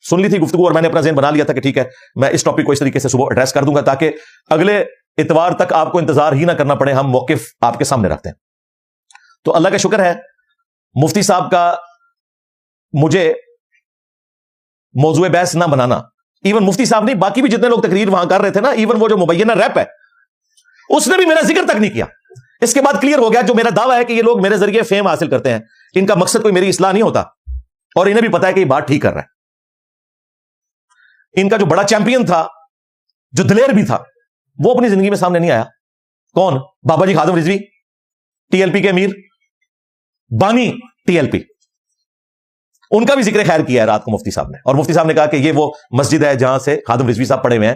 سن لی تھی گفتگو، اور میں نے اپنا ذہن بنا لیا تھا کہ ٹھیک ہے میں اس ٹاپک کو اس طریقے سے صبح ایڈریس کر دوں گا تاکہ اگلے اتوار تک آپ کو انتظار ہی نہ کرنا پڑے، ہم موقف آپ کے سامنے رکھتے ہیں۔ تو اللہ کا شکر ہے مفتی صاحب کا مجھے موضوع بحث نہ بنانا، ایون مفتی صاحب نہیں، باقی بھی جتنے لوگ تقریر وہاں کر رہے تھے نا، ایون وہ جو مبینہ ریپ ہے اس نے بھی میرا ذکر تک نہیں کیا۔ اس کے بعد کلیئر ہو گیا جو میرا دعویٰ ہے کہ یہ لوگ میرے ذریعے فیم حاصل کرتے ہیں، ان کا مقصد کوئی میری اصلاح نہیں ہوتا، اور انہیں بھی پتا ہے کہ یہ بات ٹھیک کر رہا ہے۔ ان کا جو بڑا چیمپئن تھا، جو دلیر بھی تھا، وہ اپنی زندگی میں سامنے نہیں آیا۔ کون؟ بابا جی خادم رضوی، ٹی ایل پی کے امیر، بانی ٹی ایل پی، ان کا بھی ذکر خیر کیا ہے رات کو مفتی صاحب نے، اور مفتی صاحب نے کہا کہ یہ وہ مسجد ہے جہاں سے خادم رضوی صاحب پڑھے ہوئے ہیں۔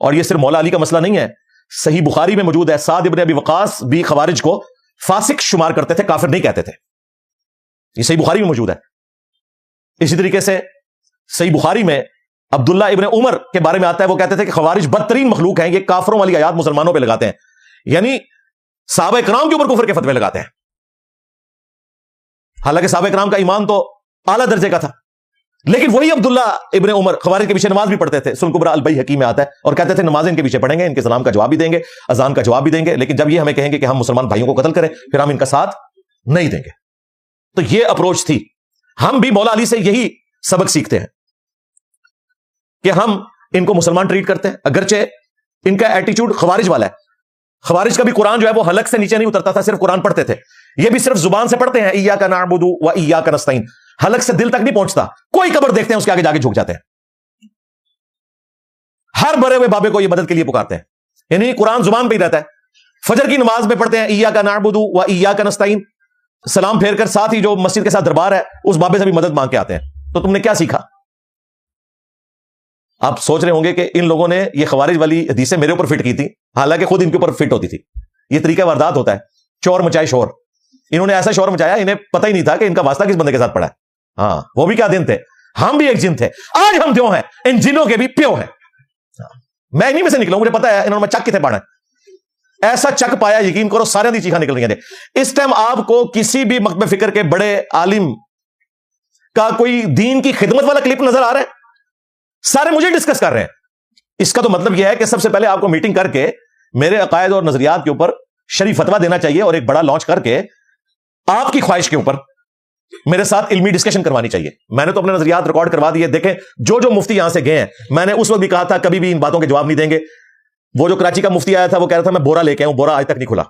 اور یہ صرف مولا علی کا مسئلہ نہیں ہے، صحیح بخاری میں موجود ہے، سعد ابن ابی وقاص بھی خوارج کو فاسق شمار کرتے تھے، کافر نہیں کہتے تھے، یہ صحیح بخاری میں موجود ہے۔ اسی طریقے سے صحیح بخاری میں عبداللہ ابن عمر کے بارے میں آتا ہے، وہ کہتے تھے کہ خوارج بدترین مخلوق ہیں، یہ کافروں والی آیات مسلمانوں پہ لگاتے ہیں، یعنی صحابہ کرام کے اوپر کفر کے فتوے لگاتے ہیں، حالانکہ صحابہ کرام کا ایمان تو اعلیٰ درجے کا تھا، لیکن وہی عبداللہ ابن عمر خوارج کے پیچھے نماز بھی پڑھتے تھے، سنن کبریٰ البیہقی میں آتا ہے، اور کہتے تھے نمازیں ان کے پیچھے پڑھیں گے، ان کے سلام کا جواب بھی دیں گے، اذان کا جواب بھی دیں گے، لیکن جب یہ ہمیں کہیں گے کہ ہم مسلمان بھائیوں کو قتل کریں پھر ہم ان کا ساتھ نہیں دیں گے۔ تو یہ اپروچ تھی۔ ہم بھی مولا علی سے یہی سبق سیکھتے ہیں کہ ہم ان کو مسلمان ٹریٹ کرتے ہیں، اگرچہ ان کا ایٹیچیوڈ خوارج والا ہے۔ خوارج کا بھی قرآن جو ہے وہ حلق سے نیچے نہیں اترتا تھا، صرف قرآن پڑھتے تھے، یہ بھی صرف زبان سے پڑھتے ہیں، ایاک نعبد و ایاک نستعین، حلق سے دل تک نہیں پہنچتا۔ کوئی قبر دیکھتے ہیں اس کے آگے جا کے جھک جاتے ہیں، ہر مرے ہوئے بابے کو یہ مدد کے لیے پکارتے ہیں، یعنی قرآن زبان پہ ہی رہتا ہے۔ فجر کی نماز میں پڑھتے ہیں ایاک نعبد و ایاک نستعین، سلام پھیر کر ساتھ ہی جو مسجد کے ساتھ دربار ہے اس بابے سے بھی مدد مانگ کے آتے ہیں۔ تو تم نے کیا سیکھا؟ آپ سوچ رہے ہوں گے کہ ان لوگوں نے یہ خوارج والی حدیثیں میرے اوپر فٹ کی تھی، حالانکہ خود ان کے اوپر فٹ ہوتی تھی۔ یہ طریقہ واردات ہوتا ہے، چور مچائے شور۔ انہوں نے ایسا شور مچایا، انہیں پتہ ہی نہیں تھا کہ ان کا واسطہ کس بندے کے ساتھ پڑا ہے۔ ہاں، وہ بھی کیا دن تھے، ہم بھی ایک جن تھے، آج ہم دیو ہیں، ان جنوں کے بھی پیو ہیں۔ میں انہیں میں سے نکلا ہوں، مجھے پتا ہے انہوں نے چک کتنے پاڑا ہے، ایسا چک پایا یقین کرو سارے دی چیخاں نکل رہی ہیں۔ اس ٹائم آپ کو کسی بھی مکتب فکر کے بڑے عالم کا کوئی دین کی خدمت والا کلپ نظر آ رہا ہے؟ سارے مجھے ڈسکس کر رہے ہیں۔ اس کا تو مطلب یہ ہے کہ سب سے پہلے آپ کو میٹنگ کر کے میرے عقائد اور نظریات کے اوپر شریف فتویٰ دینا چاہیے، اور ایک بڑا لانچ کر کے آپ کی خواہش کے اوپر میرے ساتھ علمی ڈسکشن کروانی چاہیے۔ میں نے تو اپنے نظریات ریکارڈ کروا دیے، دیکھیں جو مفتی یہاں سے گئے ہیں، میں نے اس وقت بھی کہا تھا کبھی بھی ان باتوں کے جواب نہیں دیں گے۔ وہ جو کراچی کا مفتی آیا تھا وہ کہہ رہا تھا میں بورا لے کے آؤں، بورا آج تک نہیں کھلا۔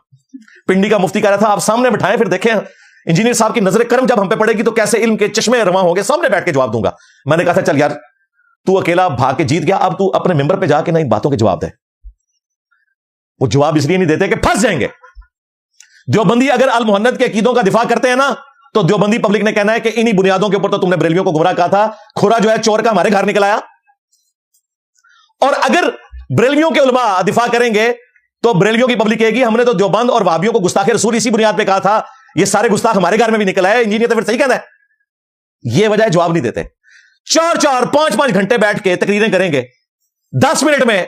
پنڈی کا مفتی کہہ رہا تھا آپ سامنے بٹھائیں پھر دیکھیں انجینئر صاحب کی نظر کرم جب ہم پہ پڑے گی تو کیسے علم کے چشمے رواں ہوں گے، سامنے بیٹھ کے جواب دوں گا۔ میں نے کہا تھا چل یار تو اکیلا بھاگ کے جیت گیا، اب تو اپنے ممبر پہ جا کے نہ ان باتوں کے جواب دے۔ وہ جواب اس لیے نہیں دیتے کہ پھنس جائیں گے۔ دیوبندی اگر المحنت کے عقیدوں کا دفاع کرتے ہیں نا تو دیوبندی پبلک نے کہنا ہے کہ انہی بنیادوں کے اوپر تو تم نے بریلویوں کو گمراہ کہا تھا، کھورا جو ہے چور کا ہمارے گھر نکل آیا۔ اور اگر بریلویوں کے علماء دفاع کریں گے تو بریلویوں کی پبلک کہے گی ہم نے تو دیوبند اور وہابیوں کو گستاخ رسول اسی بنیاد پہ کہا تھا، یہ سارے گستاخ ہمارے گھر میں بھی نکل آئے، انجینئر تو پھر صحیح کہنا ہے۔ یہ وجہ ہے جواب نہیں دیتے، 4-5 گھنٹے بیٹھ کے تقریریں کریں گے، 10 منٹ میں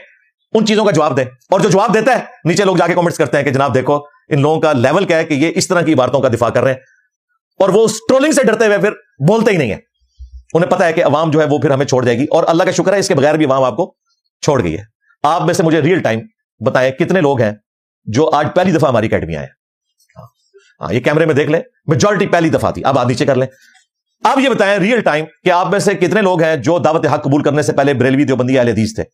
ان چیزوں کا جواب دیں، اور جو جواب دیتا ہے نیچے لوگ جا کے کمنٹس کرتے ہیں کہ جناب دیکھو ان لوگوں کا لیول کیا ہے کہ یہ اس طرح کی عبارتوں کا دفاع کر رہے ہیں، اور وہ ٹرولنگ سے ڈرتے ہوئے پھر بولتے ہی نہیں ہیں۔ انہیں پتا ہے کہ عوام جو ہے وہ پھر ہمیں چھوڑ جائے گی، اور اللہ کا شکر ہے اس کے بغیر بھی عوام آپ کو چھوڑ گئی ہے۔ آپ میں سے مجھے ریئل ٹائم بتائیں کتنے لوگ ہیں جو آج پہلی دفعہ ہماری اکیڈمی آئے ہیں؟ ہاں، یہ کیمرے میں دیکھ لیں، میجورٹی پہلی دفعہ تھی، اب آپ نیچے کر لیں۔ اب یہ بتائیں ریئل ٹائم کہ آپ میں سے کتنے لوگ ہیں جو دعوت حق قبول کرنے سے پہلے بریلوی دیوبندی اہل حدیث تھے؟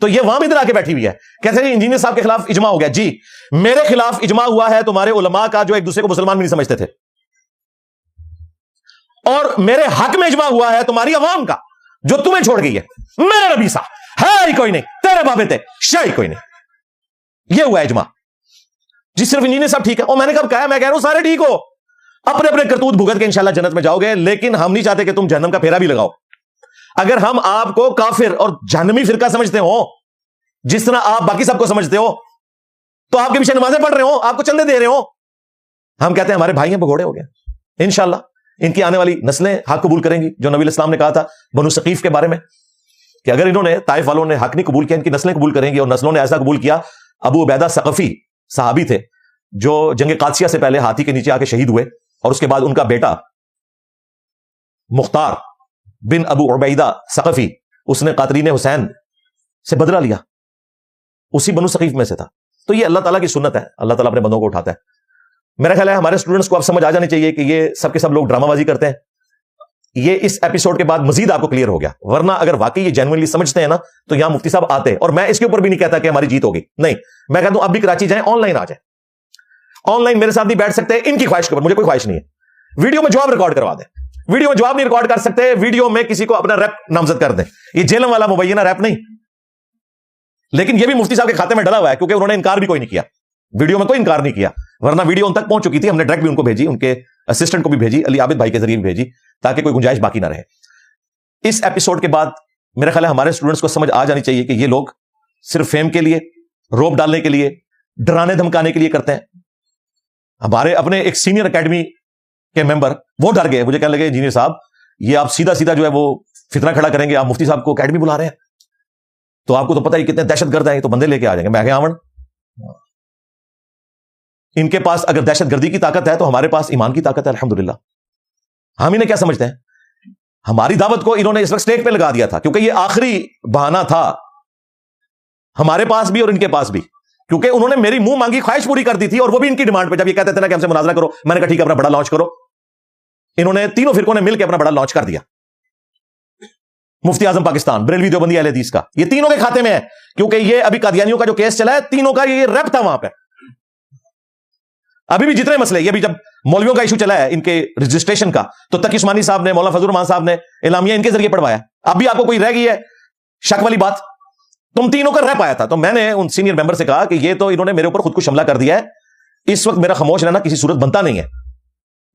تو یہ وہاں بھی ادھر آ کے بیٹھی ہوئی ہے، کہتے ہیں انجینئر صاحب کے خلاف اجماع ہو گیا۔ جی میرے خلاف اجماع ہوا ہے تمہارے علماء کا جو ایک دوسرے کو مسلمان بھی نہیں سمجھتے تھے، اور میرے حق میں اجماع ہوا ہے تمہاری عوام کا جو تمہیں چھوڑ گئی ہے۔ میرے نبی صاحب ہے ہی کوئی نہیں، تیرے بابے تھے شاہ ہی کوئی نہیں، یہ ہوا اجماع۔ جی صرف انجینئر صاحب ٹھیک ہے، اور میں نے کب کہا؟ میں کہہ رہا ہوں سارے ٹھیک ہو، اپنے اپنے کرتوت بھگت کے انشاءاللہ جنت میں جاؤ گے، لیکن ہم نہیں چاہتے کہ تم جہنم کا پھیرا بھی لگاؤ۔ اگر ہم آپ کو کافر اور جہنمی فرقہ سمجھتے ہو جس طرح آپ باقی سب کو سمجھتے ہو، تو آپ کے پیچھے نمازیں پڑھ رہے ہو، آپ کو چندے دے رہے ہو، ہم کہتے ہیں ہمارے بھائی ہیں بھگوڑے ہو گئے۔ انشاءاللہ ان کی آنے والی نسلیں حق قبول کریں گی، جو نبی علیہ السلام نے کہا تھا بنو ثقیف کے بارے میں کہ اگر انہوں نے طائف والوں نے حق نہیں قبول کیا، ان کی نسلیں قبول کریں گی، اور نسلوں نے ایسا قبول کیا۔ ابو عبیدہ ثقفی صحابی تھے جو جنگ قادسیہ سے پہلے ہاتھی کے نیچے آ کے شہید ہوئے، اور اس کے بعد ان کا بیٹا مختار بن ابو عبیدہ ثقفی، اس نے قاتلین حسین سے بدلہ لیا، اسی بنو ثقیف میں سے تھا۔ تو یہ اللہ تعالیٰ کی سنت ہے، اللہ تعالیٰ اپنے بندوں کو اٹھاتا ہے۔ میرا خیال ہے ہمارے اسٹوڈنٹس کو اب سمجھ آ جانی چاہیے کہ یہ سب کے سب لوگ ڈرامہ بازی کرتے ہیں۔ یہ اس ایپیسوڈ کے بعد مزید آپ کو کلیئر ہو گیا، ورنہ اگر واقعی یہ جینوئنلی سمجھتے ہیں نا تو یہاں مفتی صاحب آتے ہیں۔ اور میں اس کے اوپر بھی نہیں کہتا کہ ہماری جیت ہوگی، نہیں، میں کہتا ہوں اب بھی کراچی جائیں، آن لائن آ جائیں، آن لائن میرے ساتھ نہیں بیٹھ سکتے، ان کی خواہش کے اوپر مجھے کوئی خواہش نہیں ہے۔ ویڈیو میں جواب ریکارڈ کروا دیں، ویڈیو میں جواب نہیں ریکارڈ کر سکتے، ویڈیو میں کسی کو اپنا ریپ نامزد کر دیں، یہ جیلم والا مبینہ ریپ نہیں، لیکن یہ بھی مفتی صاحب کے کھاتے میں ڈلا ہوا ہے کیونکہ انہوں نے انکار بھی کوئی نہیں کیا، ویڈیو میں کوئی انکار نہیں کیا، ورنہ ویڈیو ان تک پہنچ چکی تھی، ہم نے ڈائریکٹ بھی ان کو بھیجی، ان کے اسسٹنٹ کو بھی بھیجی، علی عابد بھائی کے ذریعے بھی بھیجی، تاکہ کوئی گنجائش باقی نہ رہے۔ اس ایپیسوڈ کے بعد میرا خیال ہے ہمارے اسٹوڈنٹس کو سمجھ آ جانی چاہیے کہ یہ لوگ صرف فیم کے لیے، روب ڈالنے کے لیے، ڈرانے دھمکانے کے لیے کرتے ہیں. ہمارے اپنے ایک سینئر اکیڈمی کے ممبر وہ ڈر گئے، مجھے کہنے لگے انجینئر صاحب یہ آپ سیدھا سیدھا جو ہے وہ فتنہ کھڑا کریں گے، آپ مفتی صاحب کو اکیڈمی بلا رہے ہیں، تو آپ کو تو پتہ ہی کتنے دہشت گرد ہیں، یہ تو بندے لے کے آ جائیں گے. میں کہ آمن ان کے پاس اگر دہشت گردی کی طاقت ہے تو ہمارے پاس ایمان کی طاقت ہے الحمدللہ. ہم انہیں کیا سمجھتے ہیں؟ ہماری دعوت کو انہوں نے اس وقت اسٹیج پہ لگا دیا تھا کیونکہ یہ آخری بہانہ تھا ہمارے پاس بھی اور ان کے پاس بھی، کیونکہ انہوں نے میری منہ مانگی خواہش پوری کر دی تھی، اور وہ بھی ان کی ڈیمانڈ پہ. جب یہ کہتے تھے نا کہ ہم سے مناظرہ کرو، میں نے کہا ٹھیک ہے اپنا بڑا لانچ کرو. انہوں نے تینوں فرقوں نے مل کے اپنا بڑا لانچ کر دیا. مفتی اعظم پاکستان، بریلوی دیوبندی اہل حدیث کا، یہ تینوں کے کھاتے میں ہے، کیونکہ یہ ابھی قادیانیوں کا جو کیس چلا ہے تینوں کا یہ ریپ تھا وہاں پہ. ابھی بھی جتنے مسئلے، یہ بھی جب مولویوں کا ایشو چلا ہے ان کے رجسٹریشن کا، تو تقی عثمانی صاحب نے، مولانا فضل الرحمان صاحب نے اعلامیہ ان کے ذریعے پڑھوایا. اب بھی آپ کو کوئی رہ گئی ہے شک والی بات؟ تم تینوں کا ریپ آیا تھا. تو میں نے ان سینئر ممبر سے کہا کہ یہ تو انہوں نے میرے اوپر خود کو حملہ کر دیا ہے، اس وقت میرا خاموش رہنا کسی صورت بنتا نہیں ہے،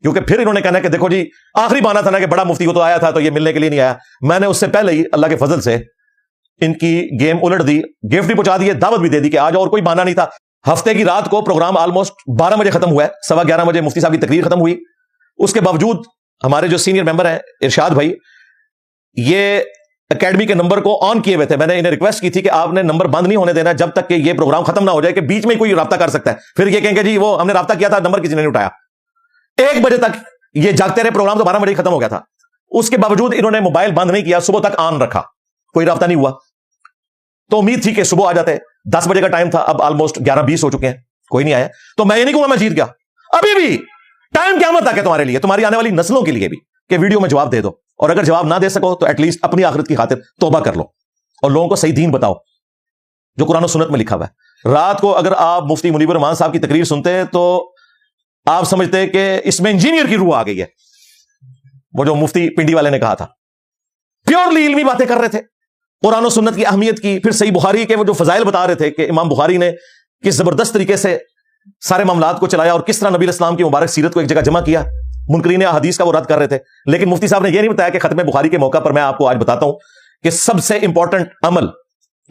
کیونکہ پھر انہوں نے کہنا کہ دیکھو جی آخری بہانہ تھا نا کہ بڑا مفتی کو تو آیا تھا تو یہ ملنے کے لیے نہیں آیا. میں نے اس سے پہلے ہی اللہ کے فضل سے ان کی گیم الٹ دی، گفٹ بھی پہنچا دی، دعوت بھی دے دی کہ آج، اور کوئی بہانہ نہیں تھا. ہفتے کی رات کو پروگرام آلموسٹ 12 بجے ختم ہوا ہے، 11:15 بجے مفتی صاحب کی تقریر ختم ہوئی. اس کے باوجود ہمارے جو سینئر ممبر ہیں ارشاد بھائی، یہ اکیڈمی کے نمبر کو آن کیے ہوئے تھے. میں نے انہیں ریکویسٹ کی تھی کہ آپ نے نمبر بند نہیں ہونے دینا جب تک کہ یہ پروگرام ختم نہ ہو جائے، کہ بیچ میں کوئی رابطہ کر سکتا ہے، پھر یہ کہیں گے جی وہ ہم نے رابطہ کیا تھا، نمبر کسی نے نہیں اٹھایا. 1 بجے تک یہ جاگتے رہے، پروگرام تو 12 بجے ختم ہو گیا تھا. اس کے باوجود انہوں نے موبائل بند نہیں کیا، صبح تک آن رکھا، کوئی رابطہ نہیں ہوا. تو امید تھی کہ صبح آ جاتے. 10 بجے کا ٹائم تھا، اب آلموسٹ 11:20 ہو چکے ہیں، کوئی نہیں آیا. تو میں یہ نہیں کہوں میں جیت گیا، ابھی بھی ٹائم قیامت تک ہے تمہارے لیے، تمہاری آنے والی نسلوں کے لیے بھی، کہ ویڈیو میں جواب دے دو، اور اگر جواب نہ دے سکو تو ایٹ لیسٹ اپنی آخرت کی خاطر توبہ کر لو اور لوگوں کو صحیح دین بتاؤ جو قرآن و سنت میں لکھا ہوا ہے. رات کو اگر آپ مفتی منیب الرحمان صاحب کی تقریر سنتے تو آپ سمجھتے کہ اس میں انجینئر کی روح آ گئی ہے. وہ جو مفتی پنڈی والے نے کہا تھا، پیورلی علمی باتیں کر رہے تھے، قرآن و سنت کی اہمیت کی. پھر صحیح بخاری کے وہ جو فضائل بتا رہے تھے کہ امام بخاری نے کس زبردست طریقے سے سارے معاملات کو چلایا اور کس طرح نبی اسلام کی مبارک سیرت کو ایک جگہ جمع کیا. منکرین احادیث کا وہ رد کر رہے تھے. لیکن مفتی صاحب نے یہ نہیں بتایا کہ ختم بخاری کے موقع پر میں آپ کو آج بتاتا ہوں کہ سب سے امپورٹنٹ عمل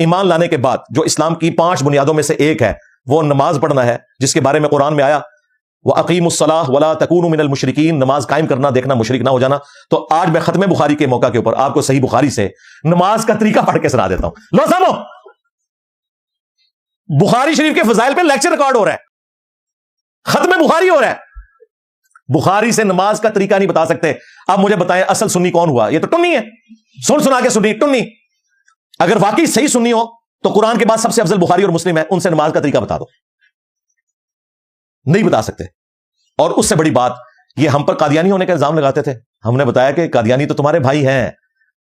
ایمان لانے کے بعد جو اسلام کی 5 بنیادوں میں سے ایک ہے وہ نماز پڑھنا ہے، جس کے بارے میں قرآن میں آیا وَأَقِيمُوا الصَّلَاةَ وَلَا تَكُونُوا مِنَ الْمُشْرِكِينَ، نماز قائم کرنا، دیکھنا، مشرک نہ ہو جانا. تو آج میں ختم بخاری کے موقع کے اوپر آپ کو صحیح بخاری سے نماز کا طریقہ پڑھ کے سنا دیتا ہوں. لو سنو، بخاری شریف کے فضائل پہ لیکچر ریکارڈ ہو رہا ہے، ختم بخاری ہو رہا ہے. بخاری سے نماز کا طریقہ نہیں بتا سکتے. اب مجھے بتائیں اصل سنی کون ہوا؟ یہ تو ٹنی ہے، سن سنا کے سنی ٹنی. اگر واقعی صحیح سنی ہو تو قرآن کے بعد سب سے افضل بخاری اور مسلم ہے، ان سے نماز کا طریقہ بتا دو. نہیں بتا سکتے. اور اس سے بڑی بات، یہ ہم پر قادیانی ہونے کا الزام لگاتے تھے. ہم نے بتایا کہ قادیانی تو تمہارے بھائی ہیں.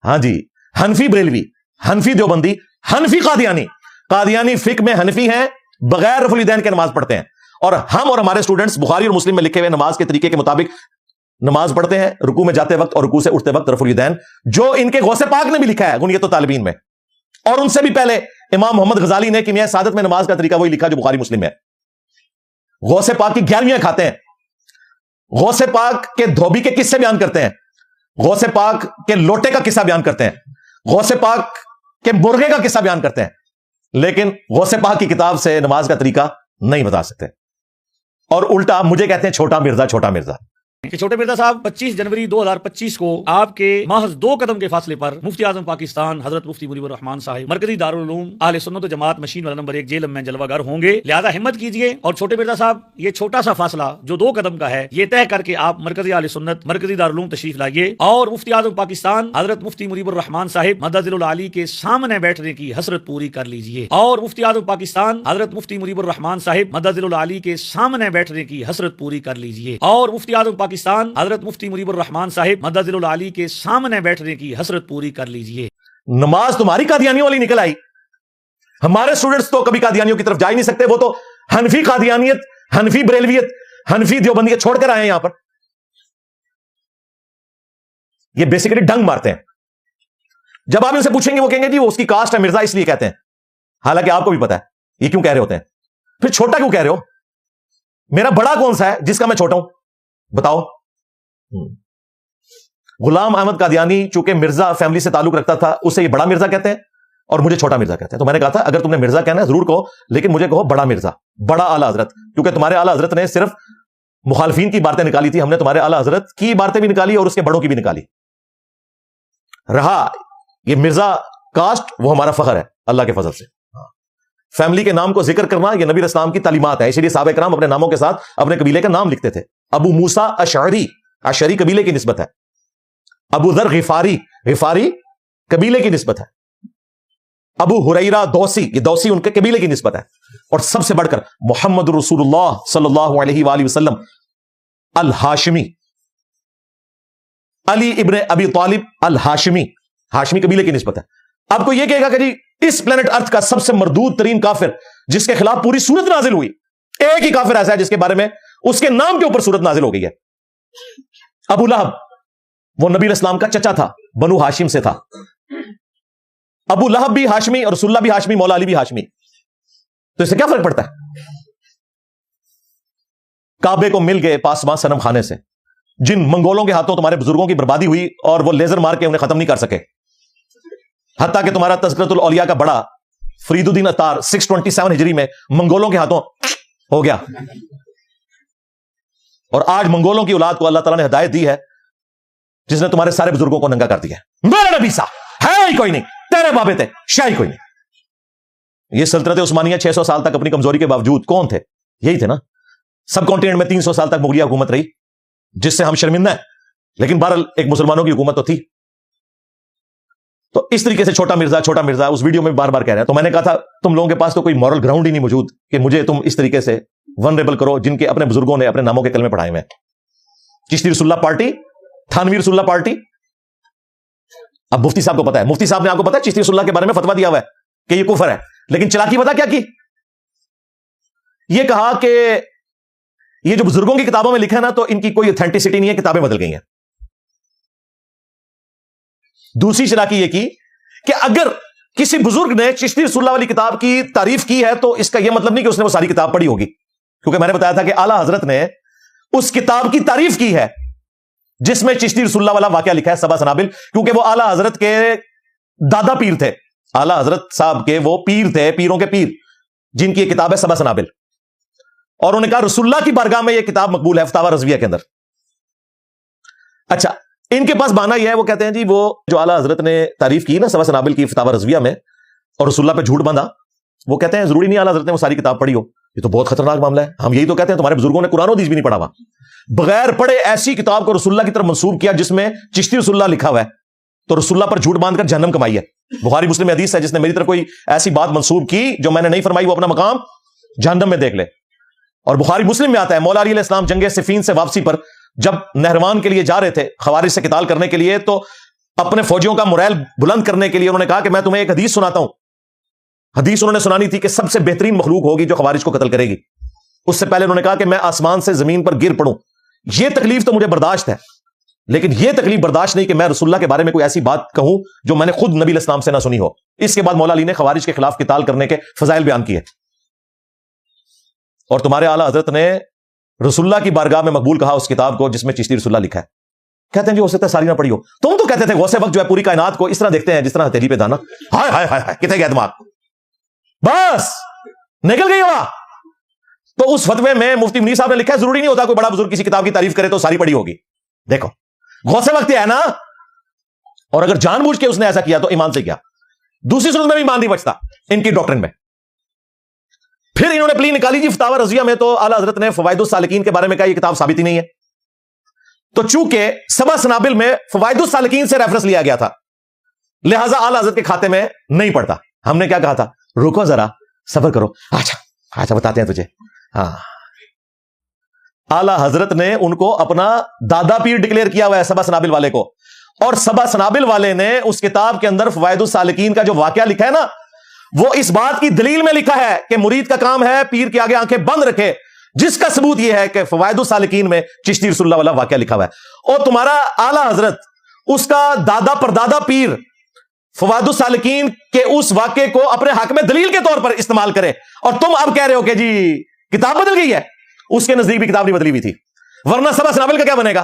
ہاں جی، حنفی بریلوی، حنفی دیوبندی، حنفی قادیانی. قادیانی فقہ میں حنفی ہیں، بغیر رفع الیدین کے نماز پڑھتے ہیں. اور ہم اور ہمارے اسٹوڈنٹس بخاری اور مسلم میں لکھے ہوئے نماز کے طریقے کے مطابق نماز پڑھتے ہیں، رکوع میں جاتے وقت اور رکوع سے اٹھتے وقت رفع الیدین، جو ان کے غوث پاک نے بھی لکھا ہے غنیۃ الطالبین میں. اور ان سے بھی پہلے امام محمد غزالی نے کیمیائے سعادت میں نماز کا طریقہ وہی لکھا جو بخاری مسلم ہے. غوث پاک کی 11ویں کھاتے ہیں، غوث پاک کے دھوبی کے قصے بیان کرتے ہیں، غوث پاک کے لوٹے کا قصہ بیان کرتے ہیں، غوث پاک کے مرغے کا قصہ بیان کرتے ہیں. لیکن غوث پاک کی کتاب سے نماز کا طریقہ نہیں بتا سکتے. اور الٹا مجھے کہتے ہیں چھوٹا مرزا، چھوٹا مرزا. کہ چھوٹے مرزا صاحب 25 جنوری 2025 کو آپ کے محض 2 قدم کے فاصلے پر مفتی اعظم پاکستان حضرت مفتی منیب الرحمان صاحب مرکزی دارالعلوم اہل سنت و جماعت مشین والا نمبر 1 جیلم میں جلوہ گر ہوں گے. لہذا ہمت کیجئے. اور چھوٹے مرزا صاحب یہ چھوٹا سا فاصلہ جو 2 قدم کا ہے یہ طے کر کے آپ مرکزی اہل سنت مرکزی دارالعلوم تشریف لائیے اور مفتی اعظم پاکستان حضرت مفتی منیب الرحمان صاحب مدد العالی کے سامنے بیٹھنے کی حسرت پوری کر لیجئے. اور مفتی اعظم پاکستان حضرت مفتی منیب الرحمان صاحب مدد العالی کے سامنے بیٹھنے کی حسرت پوری کر لیجئے. اور مفتی اعظم پاکستان حضرت مفتی منیب الرحمان صاحب مدد العالی کے سامنے بیٹھنے کی حسرت پوری کر لیجئے. نماز تمہاری قادیانیوں والی نکل آئی. ہمارے اسٹوڈنٹس تو کبھی قادیانیوں کی طرف جا ہی نہیں سکتے. وہ تو حنفی قادیانیت، حنفی بریلویت، حنفی دیوبندیت چھوڑ کر آئے ہیں یہاں پر. یہ بیسیکلی ڈنگ مارتے ہیں. جب آپ ان سے پوچھیں گے وہ کہیں گے جی وہ اس کی کاسٹ ہے مرزا اس لیے کہتے ہیں. حالانکہ آپ کو بھی پتا ہے یہ کیوں کہہ رہے ہوتے ہیں. پھر چھوٹا کیوں کہہ رہے ہو؟ میرا بڑا کون سا ہے جس کا میں چھوٹا ہوں؟ بتاؤ. غلام احمد قادیانی چونکہ مرزا فیملی سے تعلق رکھتا تھا، اسے یہ بڑا مرزا کہتے ہیں اور مجھے چھوٹا مرزا کہتے ہیں. تو میں نے کہا تھا اگر تم نے مرزا کہنا ہے ضرور کہو، لیکن مجھے کہو بڑا مرزا، بڑا اعلیٰ حضرت، کیونکہ تمہارے اعلیٰ حضرت نے صرف مخالفین کی باتیں نکالی تھی، ہم نے تمہارے اعلیٰ حضرت کی باتیں بھی نکالی اور اس کے بڑوں کی بھی نکالی. رہا یہ مرزا کاسٹ، وہ ہمارا فخر ہے اللہ کے فضل سے. فیملی کے نام کو ذکر کرنا یہ نبی اسلام کی تعلیمات ہے، اسی لیے صحابہ کرام اپنے ناموں کے ساتھ اپنے قبیلے کا نام لکھتے تھے. ابو موسیٰ اشعری، اشعری قبیلے کی نسبت ہے. ابو ذر غفاری، غفاری قبیلے کی نسبت ہے. ابو ہریرہ دوسی، یہ دوسی ان کے قبیلے کی نسبت ہے. اور سب سے بڑھ کر محمد رسول اللہ صلی اللہ علیہ وآلہ وسلم الہاشمی، علی ابن ابی طالب الہاشمی، ہاشمی قبیلے کی نسبت ہے. اب کو یہ کہے گا کہ جی اس پلانٹ ارتھ کا سب سے مردود ترین کافر جس کے خلاف پوری سورت نازل ہوئی، ایک ہی کافر ایسا ہے جس کے بارے میں اس کے نام کے اوپر سورت نازل ہو گئی ہے، ابو لہب. وہ نبی اسلام کا چچا تھا، بنو ہاشم سے تھا. ابو لہب بھی ہاشمی اور رسول اللہ بھی ہاشمی، مولا علی بھی ہاشمی. تو اس سے کیا فرق پڑتا ہے؟ کعبے کو مل گئے پاسباں صنم خانے سے، جن منگولوں کے ہاتھوں تمہارے بزرگوں کی بربادی ہوئی اور وہ لیزر مار کے انہیں ختم نہیں کر سکے. حتیٰ کہ تمہارا تذکرۃ الاولیاء کا بڑا فرید الدین اتار 627 ہجری میں منگولوں کے ہاتھوں ہو گیا. اور آج منگولوں کی اولاد کو اللہ تعالیٰ نے ہدایت دی ہے جس نے تمہارے سارے بزرگوں کو ننگا کر دیا. میرا نبی سا ہے ہی کوئی نہیں، تیرے بابے تھے شاہی کوئی نہیں. یہ سلطنت عثمانیہ 600 سال تک اپنی کمزوری کے باوجود کون تھے؟ یہی تھے نا. سب کانٹیننٹ میں 300 سال تک مغلیہ حکومت رہی جس سے ہم شرمندہ ہیں، لیکن بہرحال ایک مسلمانوں کی حکومت تو تھی. تو اس طریقے سے چھوٹا مرزا اس ویڈیو میں بار بار کہہ رہا ہے. تو میں نے کہا تھا تم لوگوں کے پاس تو کوئی مورل گراؤنڈ ہی نہیں موجود کہ مجھے تم اس طریقے سے ونریبل کرو جن کے اپنے بزرگوں نے اپنے ناموں کے کلمے پڑھائے ہوئے ہیں. چشتی رسول اللہ پارٹی، تھانوی رسول اللہ پارٹی. اب مفتی صاحب کو پتا ہے، مفتی صاحب نے آپ کو پتا ہے چشتی رسول اللہ کے بارے میں فتویٰ دیا ہوا ہے کہ یہ کفر ہے، لیکن چلاکی پتا کیا کی؟ یہ کہا کہ یہ جو بزرگوں کی کتابوں میں لکھا ہے نا تو ان کی کوئی اتھینٹسٹی نہیں ہے، کتابیں بدل گئی ہیں. دوسری چلاکی یہ کی کہ اگر کسی بزرگ نے چشتی رسول اللہ والی کتاب کی تعریف کی ہے تو اس کا یہ مطلب نہیں کہ اس نے وہ ساری کتاب پڑھی ہوگی، کیونکہ میں نے بتایا تھا کہ اعلیٰ حضرت نے اس کتاب کی تعریف کی ہے جس میں چشتی رسول اللہ والا واقعہ لکھا ہے، سبا سنابل، کیونکہ وہ اعلیٰ حضرت کے دادا پیر تھے. اعلیٰ حضرت صاحب کے وہ پیر تھے، پیروں کے پیر، جن کی یہ کتاب ہے سبا سنابل. اور انہوں نے کہا رسول اللہ کی بارگاہ میں یہ کتاب مقبول ہے فتاوی رضویہ کے اندر. اچھا، ان کے پاس بہانہ یہ ہے، وہ کہتے ہیں جی وہ جو اعلیٰ حضرت نے تعریف کی نا سبا سنابل کی فتاوی رضویہ میں اور رسول اللہ پہ جھوٹ باندھا، وہ کہتے ہیں ضروری نہیں اعلیٰ حضرت نے وہ ساری کتاب پڑھی ہو. یہ تو بہت خطرناک معاملہ ہے. ہم یہی تو کہتے ہیں تمہارے بزرگوں نے قرآن و حدیث بھی نہیں پڑھا ہوا، بغیر پڑھے ایسی کتاب کو رسول اللہ کی طرف منسوب کیا جس میں چشتی رسول اللہ لکھا ہوا ہے، تو رسول اللہ پر جھوٹ باندھ کر جہنم کمائی ہے. بخاری مسلم میں حدیث ہے جس نے میری طرف کوئی ایسی بات منسوب کی جو میں نے نہیں فرمائی وہ اپنا مقام جہنم میں دیکھ لے. اور بخاری مسلم میں آتا ہے مولا علی علیہ السلام جنگ صفین سے واپسی پر جب نہروان کے لیے جا رہے تھے خوارج سے قتال کرنے کے لیے، تو اپنے فوجیوں کا موریل بلند کرنے کے لیے انہوں نے کہا کہ میں تمہیں ایک حدیث سناتا ہوں. حدیث انہوں نے سنانی تھی کہ سب سے بہترین مخلوق ہوگی جو خوارج کو قتل کرے گی. اس سے پہلے انہوں نے کہا کہ میں آسمان سے زمین پر گر پڑوں، یہ تکلیف تو مجھے برداشت ہے، لیکن یہ تکلیف برداشت نہیں کہ میں رسول اللہ کے بارے میں کوئی ایسی بات کہوں جو میں نے خود نبی علیہ السلام سے نہ سنی ہو. اس کے بعد مولا علی نے خوارج کے خلاف قتال کرنے کے فضائل بیان کیے. اور تمہارے اعلیٰ حضرت نے رسول اللہ کی بارگاہ میں مقبول کہا اس کتاب کو جس میں چشتی رسول اللہ لکھا ہے. کہتے ہیں جی ہو سکتا ہے ساری نہ پڑھی ہو. تم تو کہتے تھے غوث وقت جو ہے پوری کائنات کو اس طرح دیکھتے ہیں جس طرح ہتھیلی پہ دانا. ہائے ہائے ہائے کتنے گیا دماغ، بس نکل گئی ہوا. تو اس فتوے میں مفتی منیر صاحب نے لکھا ہے ضروری نہیں ہوتا کوئی بڑا بزرگ کسی کتاب کی تعریف کرے تو ساری پڑھی ہوگی. دیکھو غوث وقت ہے نا، اور اگر جان بوجھ کے اس نے ایسا کیا تو ایمان سے کیا. دوسری صورت میں بھی ایمان نہیں بچتا ان کی ڈاکٹرن میں. پھر انہوں نے پلی نکالی جی فتاوی رضویہ میں تو اعلیٰ حضرت نے فوائد السالکین کے بارے میں کہا یہ کتاب ثابت ہی نہیں ہے. تو چونکہ سبا سنابل میں فوائد السالکین سے ریفرنس لیا گیا تھا لہٰذا اعلیٰ حضرت کے کھاتے میں نہیں پڑتا. ہم نے کیا کہا تھا، رکو ذرا صبر کرو، اچھا بتاتے ہیں تجھے. ہاں، اعلیٰ حضرت نے ان کو اپنا دادا پیر ڈکلیئر کیا ہوا ہے سبا سنابل والے کو، اور سبا سنابل والے نے اس کتاب کے اندر فوائد السالکین کا جو واقعہ لکھا ہے نا وہ اس بات کی دلیل میں لکھا ہے کہ مرید کا کام ہے پیر کے آگے آنکھیں بند رکھے، جس کا ثبوت یہ ہے کہ فوائد السالکین میں چشتی رسول اللہ والا واقعہ لکھا ہوا ہے. اور تمہارا اعلیٰ حضرت اس کا دادا پردادا پیر فوائد السالکین کے اس واقعے کو اپنے حق میں دلیل کے طور پر استعمال کرے، اور تم اب کہہ رہے ہو کہ جی کتاب بدل گئی ہے. اس کے نزدیک بھی کتاب نہیں بدلی ہوئی تھی، ورنہ سبا سنابل کا کیا بنے گا؟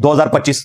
2025,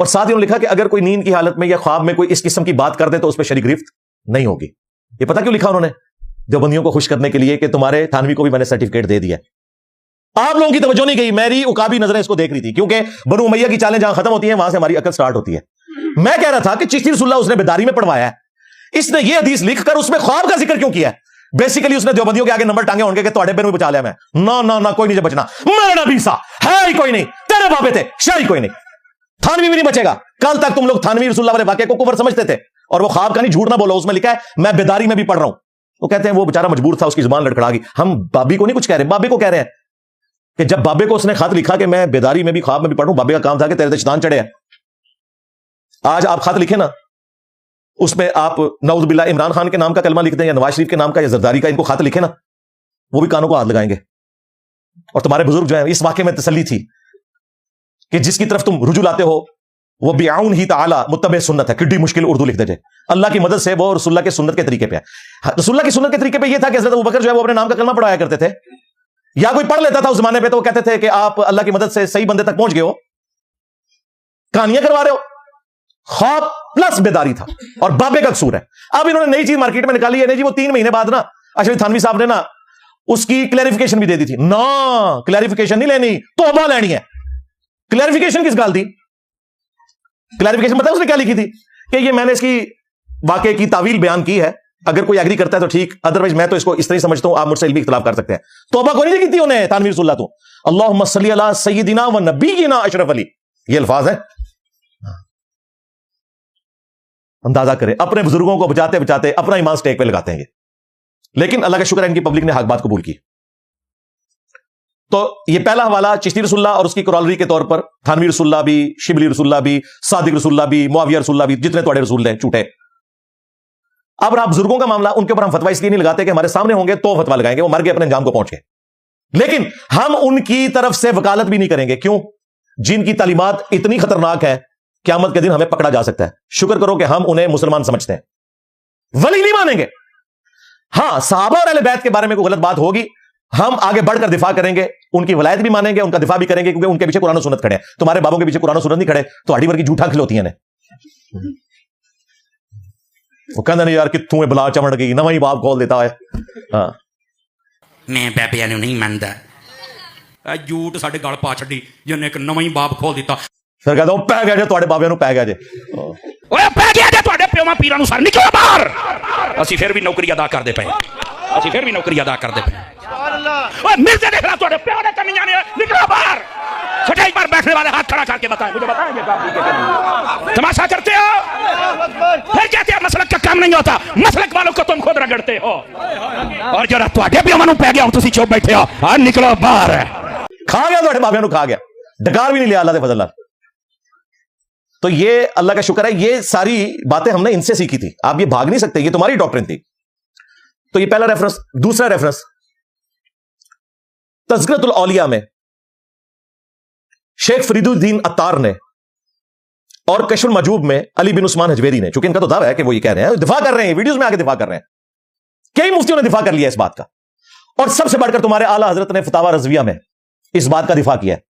اور ساتھ ہی انہوں نے لکھا کہ اگر کوئی نیند کی حالت میں یا خواب میں کوئی اس قسم کی بات کر دے تو اس پہ شرع گرفت نہیں ہوگی. یہ پتہ کیوں لکھا انہوں نے؟ دیوبندیوں کو خوش کرنے کے لیے کہ تمہارے تھانوی کو بھی میں نے سرٹیفکیٹ دے دیا. آپ لوگوں کی توجہ نہیں گئی, میری عقابی نظریں اس کو دیکھ رہی تھی, کیونکہ بنو امیہ کی چالیں جہاں ختم ہوتی ہیں وہاں سے ہماری عقل سٹارٹ ہوتی ہے. میں کہہ رہا تھا کہ چشتی رسول اللہ اس نے بیداری میں پڑھوایا ہے, اس نے یہ حدیث لکھ کر اس میں خواب کا ذکر کیوں کیا ہے؟ بیسیکلی اس نے دیوبندیوں کے آگے نمبر ٹانگے ہوں گے کہ تواڈے بینوں بچا لیا میں. نہ کوئی نہیں بچنا, میرا نبی سا ہے ہی کوئی نہیں, تیرے بابے تھے شاہی کوئی نہیں, تھانوی بھی نہیں بچے گا. کل تک تم لوگ تھانوی رسول اللہ والے واقعے کو کفر سمجھتے تھے, اور وہ خواب کا نہیں, جھوٹ نہ بولو, اس میں لکھا ہے میں بیداری میں بھی پڑھ رہا ہوں. وہ کہتے ہیں وہ بیچارہ مجبور تھا, اس کی زبان لڑکھڑا گئی. ہم بابی کو نہیں کچھ کہہ رہے, بابے کو کہہ رہے ہیں کہ جب بابے کو اس نے خط لکھا کہ میں بیداری میں بھی خواب میں بھی پڑھوں, بابے کا کام تھا کہ تیرے شیطان چڑھے ہیں. آج آپ خط لکھیں نا, اس میں آپ نعوذ باللہ عمران خان کے نام کا کلمہ لکھ دیں یا نواز شریف کے نام کا یا زرداری کا, ان کو خط لکھیں نا, وہ بھی کانوں کو ہاتھ لگائیں گے. اور تمہارے بزرگ جو ہیں اس واقعے میں تسلی تھی کہ جس کی طرف تم رجوع لاتے ہو وہ بعون ہی تعالی متبع سنت ہے. کڈی مشکل اردو لکھ دے جائے, اللہ کی مدد سے وہ رسول اللہ کے سنت کے طریقے پہ ہے. رسول اللہ کی سنت کے طریقے پہ یہ تھا کہ حضرت ابوبکر جو ہے وہ اپنے نام کا کلمہ پڑھایا کرتے تھے, یا کوئی پڑھ لیتا تھا اس زمانے پہ تو وہ کہتے تھے کہ آپ اللہ کی مدد سے صحیح بندے تک پہنچ گئے ہو. کہانیاں کروا رہے ہو, خواب پلس بیداری تھا, اور بابے کا قصور ہے. اب انہوں نے نئی چیز مارکیٹ میں نکالی ہے, نہیں جی وہ 3 مہینے بعد نا اشرف تھانوی صاحب نے نا اس کی کلیریفیکیشن بھی دے دی تھی. نا کلیریفیکیشن نہیں لینی, توبہ لینی ہے. کلیریفیکیشن کس گال دی؟ کلیریفیکیشن پتہ ہے اس نے کیا لکھی تھی کہ یہ میں نے اس کی واقعے کی تعویل بیان کی ہے, اگر کوئی ایگری کرتا ہے تو ٹھیک, ادروائز میں تو اس کو اس طرح سمجھتا ہوں, آپ مجھ سے بھی اختلاف کر سکتے ہیں. توبہ کو نہیں لکھی تھی انہیں تھانوی رسول اللہ تو, اللہم صلی علی سیدنا و نبینا اشرف علی, یہ الفاظ ہیں. اندازہ کریں, اپنے بزرگوں کو بچاتے بچاتے اپنا ایمان سٹیک پہ لگاتے ہیں یہ. لیکن اللہ کا شکر ہے ان کی پبلک نے حق بات قبول کی. تو یہ پہلا حوالہ چشتی رسول اللہ اور اس کی کرالری کے طور پر تھانوی رسول اللہ بھی, شبلی رسول اللہ بھی, صادق رسول اللہ بھی, معاویہ رسول اللہ بھی, جتنے تواڈے رسول ہیں جھوٹے. اب رہا بزرگوں کا معاملہ, ان کے اوپر ہم فتویٰ اس لیے نہیں لگاتے کہ ہمارے سامنے ہوں گے تو فتویٰ لگائیں گے, وہ مر کے اپنے انجام کو پہنچ گئے. لیکن ہم ان کی طرف سے وکالت بھی نہیں کریں گے. کیوں؟ جن کی تعلیمات اتنی خطرناک ہے قیامت کے دن ہمیں پکڑا جا سکتا ہے. شکر کرو کہ ہم انہیں مسلمان سمجھتے ہیں, ولی نہیں مانیں گے. ہاں صحابہ اور اہل بیت کے بارے میں کوئی غلط بات ہوگی, ہم آگے بڑھ کر دفاع کریں گے, ان کی ولایت بھی مانیں گے, ان کا دفاع بھی کریں گے, کیونکہ ان کے پیچھے قرآن و سنت کھڑے ہیں. تمہارے بابوں کے پیچھے قرآن و سنت نہیں کھڑے تو ہڈی ورگی جھوٹا کھلوتی ہیں. وہ کہندے نے یار کتوں بلا چمڑ گئی, نواں ہی باپ کھول دیتا ہے. ہاں میں بابیاں نوں نہیں مندا, جھوٹ ساڈے گل پا چھڈی جن ایک نواں ہی باپ کھول دیتا. پھر کہتا ہوں پہ گیا جے تواڈے بابیاں نوں پہ گیا جے, اوے پہ گیا جے تواڈے پیواں پیراں نوں سر نکلو باہر. اسی پھر بھی نوکری ادا کردے پئے, اسی پھر بھی نوکری ادا کردے پئے. اوے مرزے دیکھ رہا تواڈے پیو دے کمیاں نے, نکلو باہر. سٹیج پر بیٹھنے والے ہاتھ کھڑا کر کے بتائیں, مجھے بتائیں یہ باپ کی تماشا کرتے ہو, پھر کہتے ہیں مسلک کا کام نہیں ہوتا, مسلک والوں کو تم خود رگڑتے ہو. اور جو تواڈے پیواں نوں پہ گیا ہوں تسی چپ بیٹھے ہو, ہاں نکلو باہر. کھا گیا تواڈے بابیاں نوں, کھا گیا, ڈکار بھی نہیں لیا اللہ دے فضل. تو یہ اللہ کا شکر ہے, یہ ساری باتیں ہم نے ان سے سیکھی تھی, آپ یہ بھاگ نہیں سکتے, یہ تمہاری ڈاکٹرن تھی. تو یہ پہلا ریفرنس. دوسرا ریفرنس تذکرۃ الاولیاء میں شیخ فرید الدین عطار نے اور کشف المجوب میں علی بن عثمان حجویری نے, چونکہ ان کا تو دعویٰ ہے کہ وہ یہ کہہ رہے ہیں, دفاع کر رہے ہیں, ویڈیوز میں آ کے دفاع کر رہے ہیں, کئی مفتیوں نے دفاع کر لیا اس بات کا. اور سب سے بڑھ کر تمہارے اعلیٰ حضرت نے فتاوی رضویہ میں اس بات کا دفاع کیا ہے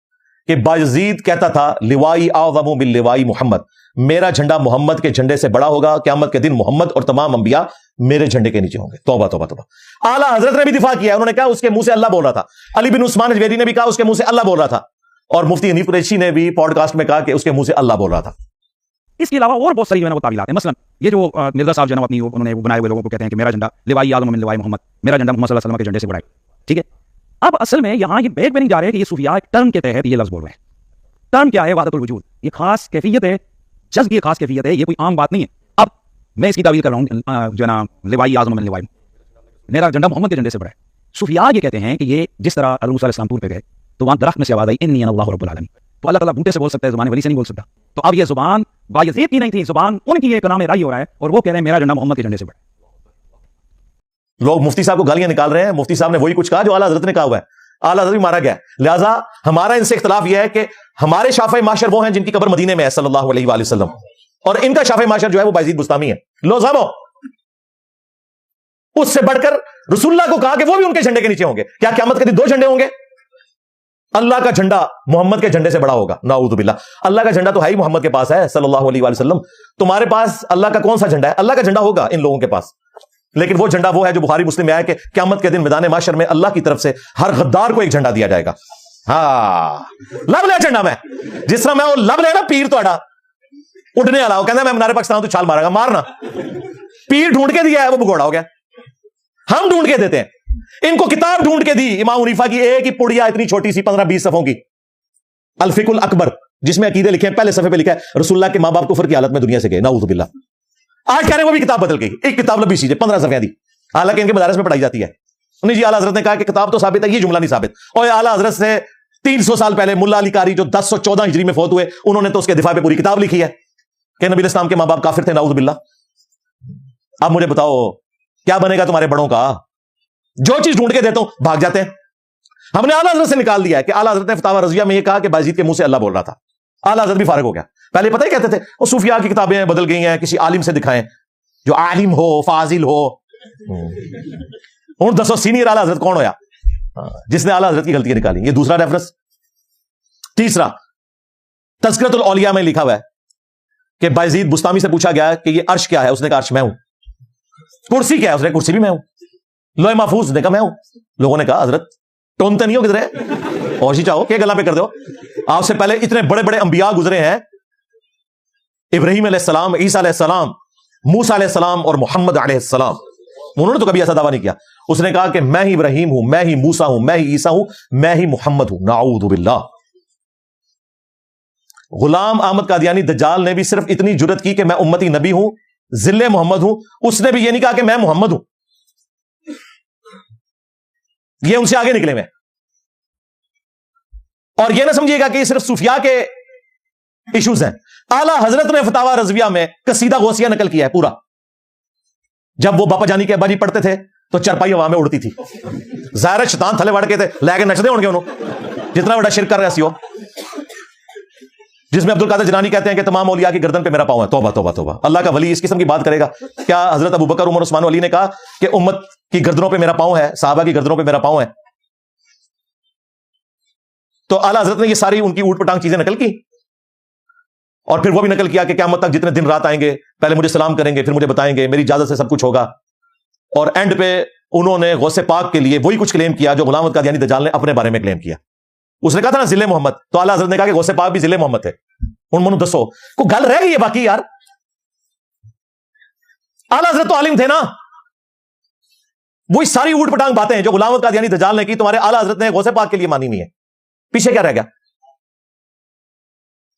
کہ بایزید کہتا تھا لوائی اعظم من لوائی محمد, میرا جھنڈا محمد کے جھنڈے سے بڑا ہوگا, قیامت کے دن محمد اور تمام انبیاء میرے جھنڈے کے نیچے ہوں گے. توبہ توبہ توبہ. اعلیٰ حضرت نے بھی دفاع کیا, انہوں نے کہا اس کے منہ سے اللہ بول رہا تھا. علی بن عثمان حجویری نے بھی کہا اس کے منہ سے اللہ بول رہا تھا, اور مفتی حنیف قریشی نے بھی پوڈ کاسٹ میں کہا کہ اس کے منہ سے اللہ بول رہا تھا. اس کے علاوہ اور بہت ساری جو ہے وہ تعویلات ہیں. مثلا یہ جو مرزا صاحب جو ہے اپنی انہوں نے بنائے ہوئے لوگوں کو کہتے ہیں کہ میرا جھنڈا لوائی اعظم من لوائی محمد, میرا جھنڈا محمد صلی اللہ علیہ وسلم کے جھنڈے سے بڑا ہے. ٹھیک ہے, اب اصل میں یہاں یہ بیگ میں نہیں جا رہے کہ یہ صوفیاء ایک ٹرم کے تحت یہ لفظ بول رہے ہیں. ٹرم کیا ہے؟ وحدت الوجود. یہ خاص کیفیت ہے, جذب کی خاص کیفیت ہے, یہ کوئی عام بات نہیں ہے. اب میں اس کی تعویل کر رہا ہوں جو ہے نا لوائی اعظم من لوائی, میرا جھنڈا محمد کے جھنڈے سے بڑا ہے. صوفیاء یہ کہتے ہیں کہ یہ جس طرح حضور صلی اللہ علیہ وسلم ٹور پہ گئے تو وہاں درخت میں سے آواز آئی انی انا اللہ رب العالمین, تو اللہ تعالیٰ بوٹے سے بول سکتا ہے, زبان ولی سے نہیں بول سکتا. تو اب یہ زبان بایزید کی نہیں تھی, زبان ان کی ایک نام رائی ہو رہا ہے, اور وہ کہہ رہے ہیں میرا جھنڈا محمد کے جھنڈے سے بڑا ہے. لوگ مفتی صاحب کو گالیاں نکال رہے ہیں, مفتی صاحب نے وہی کچھ کہا جو اعلیٰ حضرت نے کہا ہوا ہے, اعلیٰ حضرت بھی مارا گیا. لہٰذا ہمارا ان سے اختلاف یہ ہے کہ ہمارے شافع معاشر وہ ہیں جن کی قبر مدینے میں ہے صلی اللہ علیہ وآلہ وسلم, اور ان کا شافع معاشر جو ہے وہ بایزید بستامی ہے. لو سامو, اس سے بڑھ کر رسول اللہ کو کہا کہ وہ بھی ان کے جھنڈے کے نیچے ہوں گے. کیا قیامت کے دن 2 جھنڈے ہوں گے؟ اللہ کا جھنڈا محمد کے جھنڈے سے بڑا ہوگا، نعوذ باللہ۔ اللہ کا جھنڈا تو ہے ہی محمد کے پاس ہے صلی اللہ علیہ وآلہ وسلم، تمہارے پاس اللہ کا کون سا جھنڈا ہے؟ اللہ کا جھنڈا ہوگا ان لوگوں کے پاس، لیکن وہ جھنڈا وہ ہے جو بخاری مسلم میں آیا کہ قیامت کے دن میدان محشر میں اللہ کی طرف سے ہر غدار کو ایک جھنڈا دیا جائے گا۔ ہاں لب لے جھنڈا میں، جس طرح میں وہ لب لے نا پیر توڑا اڑنے والا، وہ کہنا میں منارے پاکستان تو چھال مارا گا، مارنا۔ پیر ڈھونڈ کے دیا ہے، وہ بگوڑا ہو گیا، ہم ڈھونڈ کے دیتے ہیں۔ ان کو کتاب ڈھونڈ کے دی امام حنیفہ کی، ایک ہی پڑیا اتنی چھوٹی سی 15-20 صفحوں کی، الفقہ الاکبر، جس میں عقیدے لکھے ہیں، پہلے صفحے پہ لکھا ہے رسول اللہ کے ماں باپ کفر کی حالت میں دنیا سے گئے، نعوذ باللہ۔ آج کہہ رہے ہیں وہ بھی کتاب بدل گئی، ایک کتاب لمبی سی 15 صفحے دی، حالانکہ ان کے مدارس میں پڑھائی جاتی ہے۔ نہیں جی، اعلیٰ حضرت نے کہا کہ کتاب تو ثابت ہے، یہ جملہ نہیں ثابت۔ اور اعلیٰ حضرت سے 300 سال پہلے ملا علی قاری جو 1014 ہجری میں فوت ہوئے، انہوں نے تو اس کے دفاع پہ پوری کتاب لکھی ہے کہ نبی اسلام کے ماں باپ کافر تھے، نعوذ باللہ۔ اب مجھے بتاؤ کیا بنے گا تمہارے بڑوں کا؟ جو چیز ڈھونڈ کے دیتا ہوں بھاگ جاتے ہیں۔ ہم نے اعلیٰ حضرت سے نکال دیا ہے کہ اعلیٰ حضرت نے فتاوی رضویہ میں یہ کہا کہ بایزید کے منہ سے اللہ بول رہا تھا، اعلیٰ حضرت بھی فارغ ہو گیا۔ پہلے پتہ ہی کہتے تھے وہ صوفیاء کی کتابیں بدل گئی ہیں، کسی عالم سے دکھائیں جو عالم ہو، فاضل ہو۔ ہوں دسو سینئر اعلیٰ حضرت کون ہویا جس نے اعلیٰ حضرت کی غلطیاں نکالی؟ یہ دوسرا ریفرنس۔ تیسرا، تذکرۃ الاولیاء میں لکھا ہوا ہے کہ بایزید بستامی سے پوچھا گیا کہ یہ عرش کیا ہے، اس نے کہا عرش میں ہوں۔ کرسی کیا ہے، اس نے کرسی بھی میں ہوں۔ لوح محفوظ نے کہا میں ہوں۔ لوگوں نے کہا حضرت ٹونتے نہیں ہو کدھر ہوشی چاہو کہ گلا پہ کر دو، آپ سے پہلے اتنے بڑے بڑے انبیاء گزرے ہیں، ابراہیم علیہ السلام، عیسیٰ علیہ السلام، موسیٰ علیہ السلام اور محمد علیہ السلام، انہوں نے تو کبھی ایسا دعویٰ نہیں کیا۔ اس نے کہا کہ میں ہی ابراہیم ہوں، میں ہی موسیٰ ہوں، میں ہی عیسیٰ ہوں، میں ہی محمد ہوں، نعوذ باللہ۔ غلام احمد قادیانی دجال نے بھی صرف اتنی جرت کی کہ میں امتی نبی ہوں، ذل محمد ہوں، اس نے بھی یہ نہیں کہا کہ میں محمد ہوں۔ یہ ان سے آگے نکلے ہوئے۔ اور یہ نہ سمجھیے گا کہ یہ صرف صوفیاء کے ایشوز ہیں، اعلیٰ حضرت نے فتاوی رضویہ میں قصیدہ غوثیہ نقل کیا ہے پورا۔ جب وہ باپا جانی کے ابا جی پڑھتے تھے تو چرپائی ہوا میں اڑتی تھی، ظاہر شیطان تھلے وڑ کے تھے لے کے نچدے ہوں گے انہوں، جتنا بڑا شرک کر رہا سی ہو، جس میں عبد القادر جیلانی کہتے ہیں کہ تمام اولیاء کی گردن پہ میرا پاؤں ہے۔ توبہ توبہ توبہ، اللہ کا ولی اس قسم کی بات کرے گا کیا؟ حضرت ابوبکر، عمر، عثمان، علی نے کہا کہ امت کی گردنوں پہ میرا پاؤں ہے، صحابہ کی گردنوں پہ میرا پاؤں ہے۔ تو اعلیٰ حضرت نے یہ ساری ان کی اوٹ پٹانگ چیزیں نقل کی، اور پھر وہ بھی نقل کیا کہ قیامت تک جتنے دن رات آئیں گے پہلے مجھے سلام کریں گے، پھر مجھے بتائیں گے، میری اجازت سے سب کچھ ہوگا۔ اور اینڈ پہ انہوں نے غوث پاک کے لیے وہی کچھ کلیم کیا جو غلام احمد قادیانی دجال نے اپنے بارے میں کلیم کیا۔ اس نے کہا تھا نا ذل محمد، تو اعلیٰ حضرت نے کہا کہ غوث پاک بھی ذل محمد تھے۔ ان منو دسو کوئی گل رہ گئی ہے باقی یار؟ اعلیٰ حضرت تو عالم تھے نا، وہی ساری اوٹ پٹانگ باتیں ہیں جو غلام احمد قادیانی دجال نے کی تمہارے اعلیٰ حضرت نے غوث پاک کے لیے مانی نہیں ہے، پیچھے کیا رہ گیا؟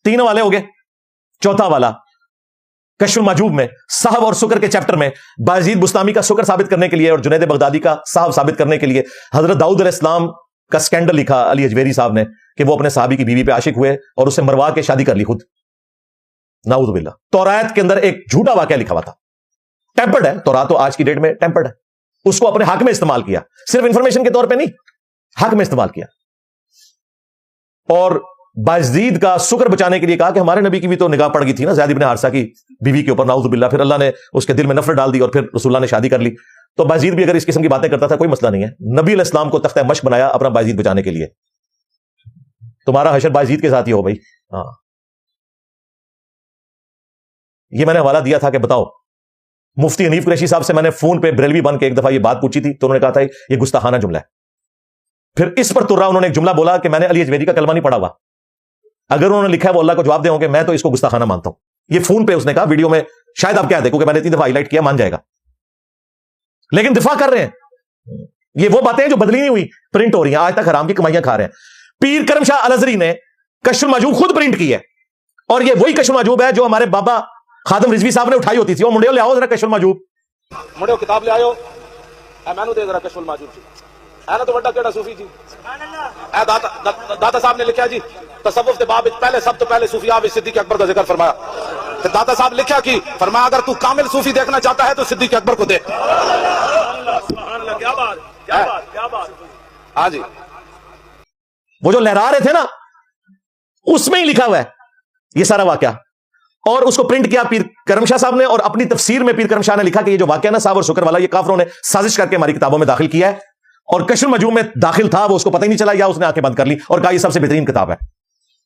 تین والے ہو گئے، چوتھا والا کشف المحجوب میں صحب اور سکر کے چیپٹر میں بایزید بستامی کا سکر ثابت کرنے کے لیے اور جنید بغدادی کا صحب ثابت کرنے کے لیے حضرت داؤد علیہ السلام کا سکینڈل لکھا علی اجویری صاحب نے کہ وہ اپنے صحابی کی بیوی پہ عاشق ہوئے اور اسے مروا کے شادی کر لی خود، نعوذ باللہ۔ تورات کے اندر ایک جھوٹا واقعہ لکھا ہوا تھا، ٹیمپرڈ ہے تورات، تو آج کی ڈیٹ میں ٹیمپرڈ ہے، اس کو اپنے حق میں استعمال کیا، صرف انفارمیشن کے طور پہ نہیں، حق میں استعمال کیا۔ اور بایزید کا سکر بچانے کے لیے کہا کہ ہمارے نبی کی بھی تو نگاہ پڑ گئی تھی نا زید بن حارثہ کی بیوی کے اوپر، نعوذ باللہ، پھر اللہ نے اس کے دل میں نفرت ڈال دی اور پھر رسول اللہ نے شادی کر لی۔ تو بایزید بھی اگر اس قسم کی باتیں کرتا تھا کوئی مسئلہ نہیں ہے، نبی علیہ السلام کو تختہ مشق بنایا اپنا بایزید بچانے کے لیے۔ تمہارا حشر بایزید کے ساتھ ہی ہو بھائی۔ ہاں یہ میں نے حوالہ دیا تھا کہ بتاؤ، مفتی حنیف قریشی صاحب سے میں نے فون پہ بریلوی بن کے ایک دفعہ یہ بات پوچھی تھی تو انہوں نے کہا تھا یہ گستاخانہ جملہ ہے۔ پھر اس پر ترا انہوں نے ایک جملہ بولا کہ میں نے علی اجویری کا کلمہ نہیں پڑھا ہوا، اگر انہوں نے لکھا ہے وہ اللہ کو جواب دے ہوں گے، میں تو اس کو گستاخانہ مانتا ہوں۔ یہ فون پہ اس نے کہا، ویڈیو میں شاید آپ کہہ دیں کیونکہ میں نے اتنی دفعہ ہائی لائٹ کیا، مان جائے گا، لیکن دفاع کر رہے ہیں۔ یہ وہ باتیں جو بدلی نہیں ہوئی، پرنٹ ہو رہی ہیں، آج تک حرام کی کمائیاں کھا رہے ہیں۔ پیر کرم شاہ الازری نے کشف المحجوب خود پرنٹ کی ہے، اور یہ وہی کشف المحجوب ہے جو ہمارے بابا خادم رضوی صاحب نے اٹھائی ہوتی تھی۔ وہ منڈیو لے آؤ ذرا کشف المحجوب، منڈیو کتاب لے آؤ، اے مینوں دے ذرا کشف المحجوب جی، اے نا تو بڑا کیڑا صوفی جی، اے داتا صاحب نے لکھا جی تصوف کے باب پہلے سب تو پہلے صوفیاء صدیق اکبر کا ذکر فرمایا، تو داتا صاحب لکھا کہ فرمایا اگر تو کامل صوفی دیکھنا چاہتا ہے تو صدیق اکبر کو دیکھ۔ ہاں جی، وہ جو لہرا رہے تھے نا اس میں ہی لکھا ہوا ہے یہ سارا واقعہ، اور اس کو پرنٹ کیا پیر کرم شاہ صاحب نے، اور اپنی تفسیر میں پیر کرم شاہ نے لکھا کہ یہ جو واقعہ نا صاحب اور شکر والا، یہ کافروں نے سازش کر کے ہماری کتابوں میں داخل کیا ہے، اور کشف المجوب میں داخل تھا، وہ اس کو پتہ ہی نہیں چلا، یا اس نے آنکھیں بند کر لی اور کہا یہ سب سے بہترین کتاب ہے.